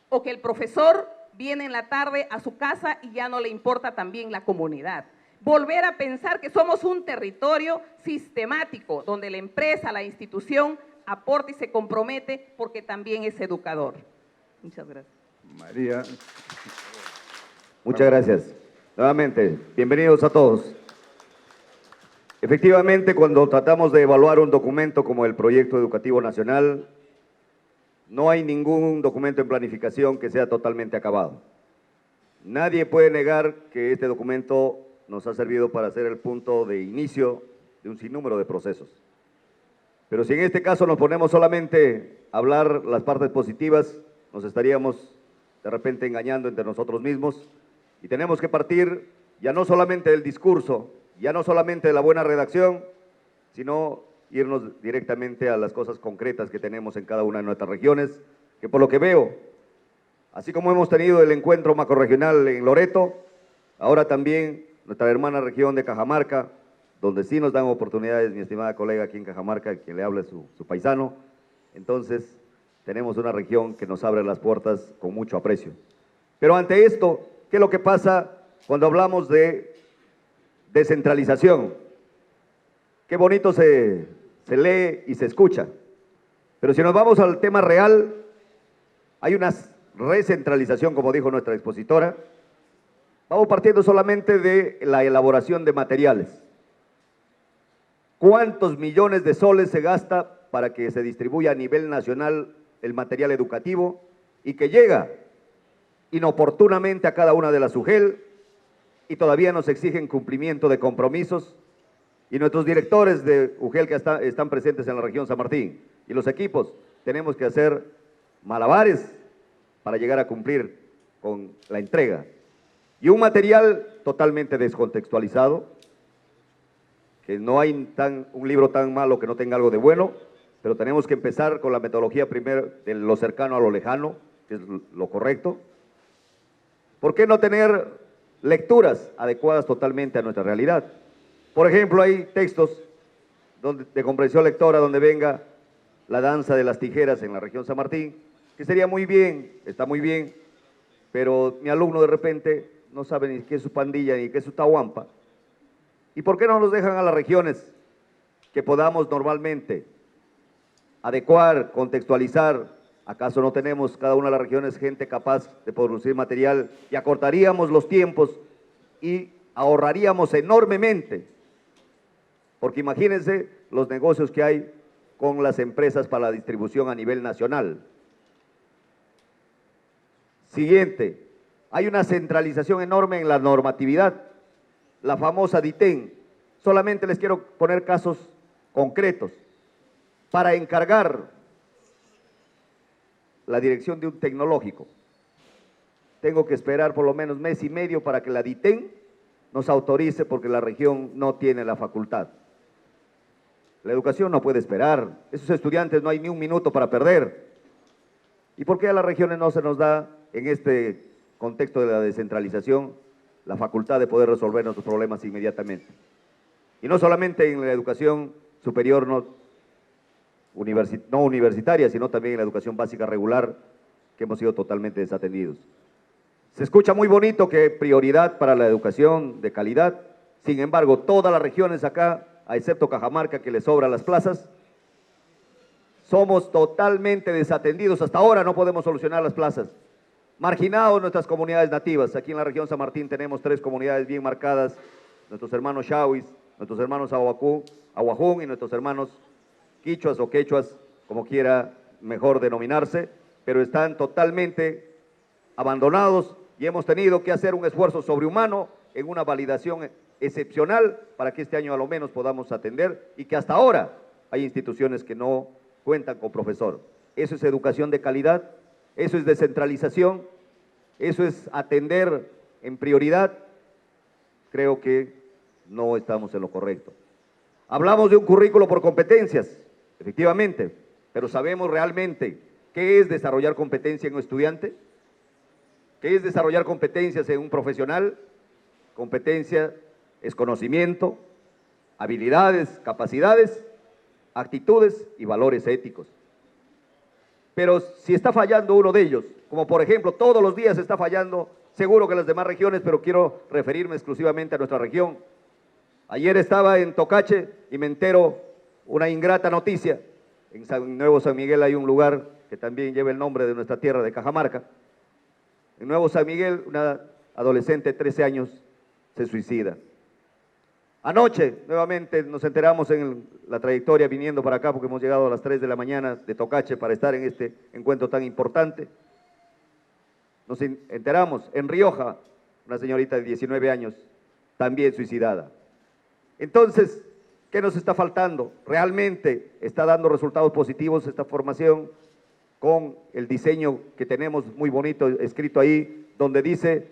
E: o que el profesor viene en la tarde a su casa y ya no le importa también la comunidad. Volver a pensar que somos un territorio sistemático donde la empresa, la institución aporta y se compromete porque también es educador. Muchas gracias.
B: María.
F: Muchas gracias. Nuevamente, bienvenidos a todos. Efectivamente, cuando tratamos de evaluar un documento como el Proyecto Educativo Nacional, no hay ningún documento en planificación que sea totalmente acabado. Nadie puede negar que este documento nos ha servido para ser el punto de inicio de un sinnúmero de procesos. Pero si en este caso nos ponemos solamente a hablar las partes positivas, nos estaríamos de repente engañando entre nosotros mismos y tenemos que partir ya no solamente del discurso, ya no solamente de la buena redacción, sino irnos directamente a las cosas concretas que tenemos en cada una de nuestras regiones, que por lo que veo, así como hemos tenido el encuentro macrorregional en Loreto, ahora también nuestra hermana región de Cajamarca, donde sí nos dan oportunidades, mi estimada colega aquí en Cajamarca, quien le habla su paisano. Entonces, tenemos una región que nos abre las puertas con mucho aprecio. Pero ante esto, ¿qué es lo que pasa cuando hablamos de descentralización? Qué bonito se lee y se escucha. Pero si nos vamos al tema real, hay una recentralización, como dijo nuestra expositora. Vamos partiendo solamente de la elaboración de materiales. ¿Cuántos millones de soles se gasta para que se distribuya a nivel nacional el material educativo y que llega inoportunamente a cada una de las UGEL y todavía nos exigen cumplimiento de compromisos? Y nuestros directores de UGEL que están presentes en la región San Martín y los equipos tenemos que hacer malabares para llegar a cumplir con la entrega. Y un material totalmente descontextualizado, que no hay un libro tan malo que no tenga algo de bueno, pero tenemos que empezar con la metodología primero de lo cercano a lo lejano, que es lo correcto. ¿Por qué no tener lecturas adecuadas totalmente a nuestra realidad? Por ejemplo, hay textos de comprensión lectora donde venga la danza de las tijeras en la región San Martín, que sería muy bien, está muy bien, pero mi alumno de repente no sabe ni qué es su pandilla ni qué es su tahuampa. ¿Y por qué no nos dejan a las regiones que podamos normalmente adecuar, contextualizar? ¿Acaso no tenemos cada una de las regiones gente capaz de producir material y acortaríamos los tiempos y ahorraríamos enormemente? Porque imagínense los negocios que hay con las empresas para la distribución a nivel nacional. Siguiente, hay una centralización enorme en la normatividad, la famosa DITEN. Solamente les quiero poner casos concretos. Para encargar la dirección de un tecnológico, tengo que esperar por lo menos mes y medio para que la DITEN nos autorice porque la región no tiene la facultad. La educación no puede esperar, esos estudiantes no hay ni un minuto para perder. ¿Y por qué a las regiones no se nos da, en este contexto de la descentralización, la facultad de poder resolver nuestros problemas inmediatamente? Y no solamente en la educación superior no universitaria, sino también en la educación básica regular, que hemos sido totalmente desatendidos. Se escucha muy bonito que prioridad para la educación de calidad, sin embargo, todas las regiones acá, excepto Cajamarca, que le sobran las plazas, somos totalmente desatendidos. Hasta ahora no podemos solucionar las plazas. Marginados nuestras comunidades nativas. Aquí en la región San Martín tenemos 3 comunidades bien marcadas, nuestros hermanos Shawis, nuestros hermanos Ahuajún y nuestros hermanos quichuas o quechuas, como quiera mejor denominarse, pero están totalmente abandonados y hemos tenido que hacer un esfuerzo sobrehumano en una validación excepcional para que este año a lo menos podamos atender y que hasta ahora hay instituciones que no cuentan con profesor. Eso es educación de calidad, eso es descentralización, eso es atender en prioridad. Creo que no estamos en lo correcto. Hablamos de un currículo por competencias, efectivamente, pero ¿sabemos realmente qué es desarrollar competencia en un estudiante? ¿Qué es desarrollar competencias en un profesional? Competencia es conocimiento, habilidades, capacidades, actitudes y valores éticos. Pero si está fallando uno de ellos, como por ejemplo todos los días está fallando, seguro que las demás regiones, pero quiero referirme exclusivamente a nuestra región. Ayer estaba en Tocache y me entero una ingrata noticia. En Nuevo San Miguel hay un lugar que también lleva el nombre de nuestra tierra, de Cajamarca. En Nuevo San Miguel, una adolescente de 13 años se suicida. Anoche, nuevamente, nos enteramos en la trayectoria viniendo para acá, porque hemos llegado a las 3 de la mañana de Tocache para estar en este encuentro tan importante. Nos enteramos, en Rioja, una señorita de 19 años también suicidada. Entonces, ¿qué nos está faltando? ¿Realmente está dando resultados positivos esta formación con el diseño que tenemos muy bonito escrito ahí, donde dice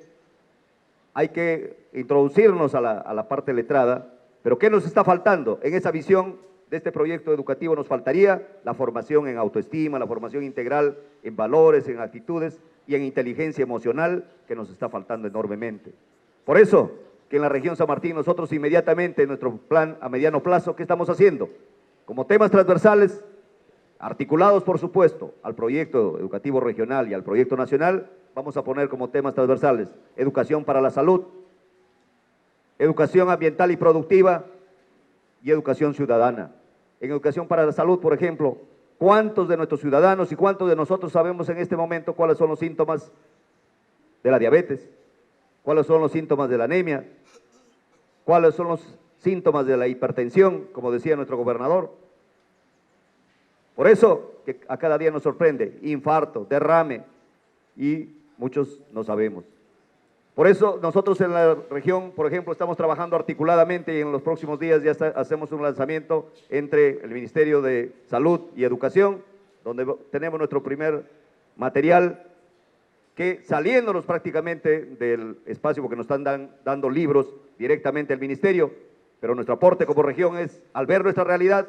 F: hay que introducirnos a la parte letrada, pero ¿qué nos está faltando? En esa visión de este proyecto educativo nos faltaría la formación en autoestima, la formación integral en valores, en actitudes y en inteligencia emocional, que nos está faltando enormemente. Por eso, que en la región San Martín nosotros inmediatamente en nuestro plan a mediano plazo, ¿qué estamos haciendo? Como temas transversales, articulados por supuesto al proyecto educativo regional y al proyecto nacional, vamos a poner como temas transversales educación para la salud, educación ambiental y productiva y educación ciudadana. En educación para la salud, por ejemplo, ¿cuántos de nuestros ciudadanos y cuántos de nosotros sabemos en este momento cuáles son los síntomas de la diabetes? ¿Cuáles son los síntomas de la anemia? ¿Cuáles son los síntomas de la hipertensión, como decía nuestro gobernador? Por eso, que a cada día nos sorprende, infarto, derrame, y muchos no sabemos. Por eso, nosotros en la región, por ejemplo, estamos trabajando articuladamente y en los próximos días ya hacemos un lanzamiento entre el Ministerio de Salud y Educación, donde tenemos nuestro primer material que saliéndonos prácticamente del espacio, porque nos están dando libros directamente al ministerio, pero nuestro aporte como región es, al ver nuestra realidad,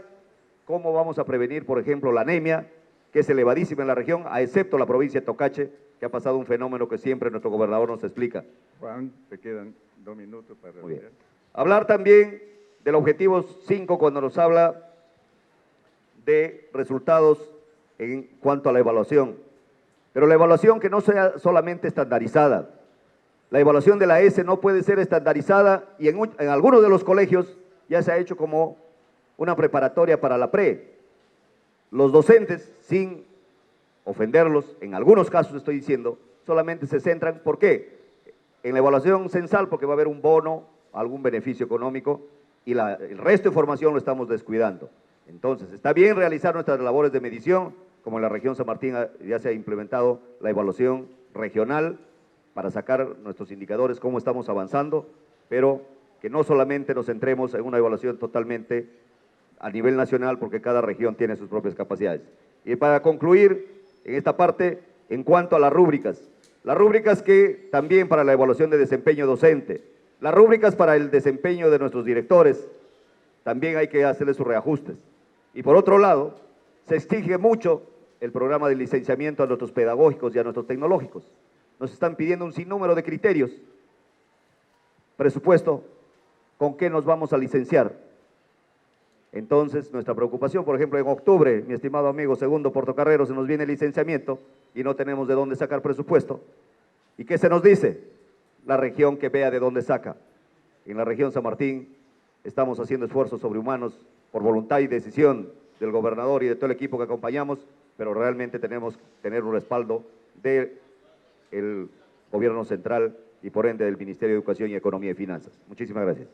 F: cómo vamos a prevenir, por ejemplo, la anemia, que es elevadísima en la región, a excepto la provincia de Tocache, que ha pasado un fenómeno que siempre nuestro gobernador nos explica.
B: Juan, te quedan 2 minutos para
F: Muy bien.
B: responder.
F: Hablar también del objetivo 5 cuando nos habla de resultados en cuanto a la evaluación. Pero la evaluación que no sea solamente estandarizada. La evaluación de la ESE no puede ser estandarizada y en algunos de los colegios ya se ha hecho como una preparatoria para la pre. Los docentes, sin ofenderlos, en algunos casos estoy diciendo, solamente se centran, ¿por qué? En la evaluación censal, porque va a haber un bono, algún beneficio económico, y el resto de formación lo estamos descuidando. Entonces, está bien realizar nuestras labores de medición, como en la región San Martín ya se ha implementado la evaluación regional para sacar nuestros indicadores, cómo estamos avanzando, pero que no solamente nos centremos en una evaluación totalmente a nivel nacional, porque cada región tiene sus propias capacidades. Y para concluir, en esta parte, en cuanto a las rúbricas que también para la evaluación de desempeño docente, las rúbricas para el desempeño de nuestros directores, también hay que hacerle sus reajustes. Y por otro lado, se exige mucho el programa de licenciamiento a nuestros pedagógicos y a nuestros tecnológicos. Nos están pidiendo un sinnúmero de criterios. Presupuesto, ¿con qué nos vamos a licenciar? Entonces, nuestra preocupación, por ejemplo, en octubre, mi estimado amigo Segundo Portocarrero, se nos viene el licenciamiento y no tenemos de dónde sacar presupuesto. ¿Y qué se nos dice? La región que vea de dónde saca. En la región San Martín estamos haciendo esfuerzos sobrehumanos por voluntad y decisión del gobernador y de todo el equipo que acompañamos, pero realmente tenemos que tener un respaldo del gobierno central y por ende del Ministerio de Educación y Economía y Finanzas. Muchísimas gracias.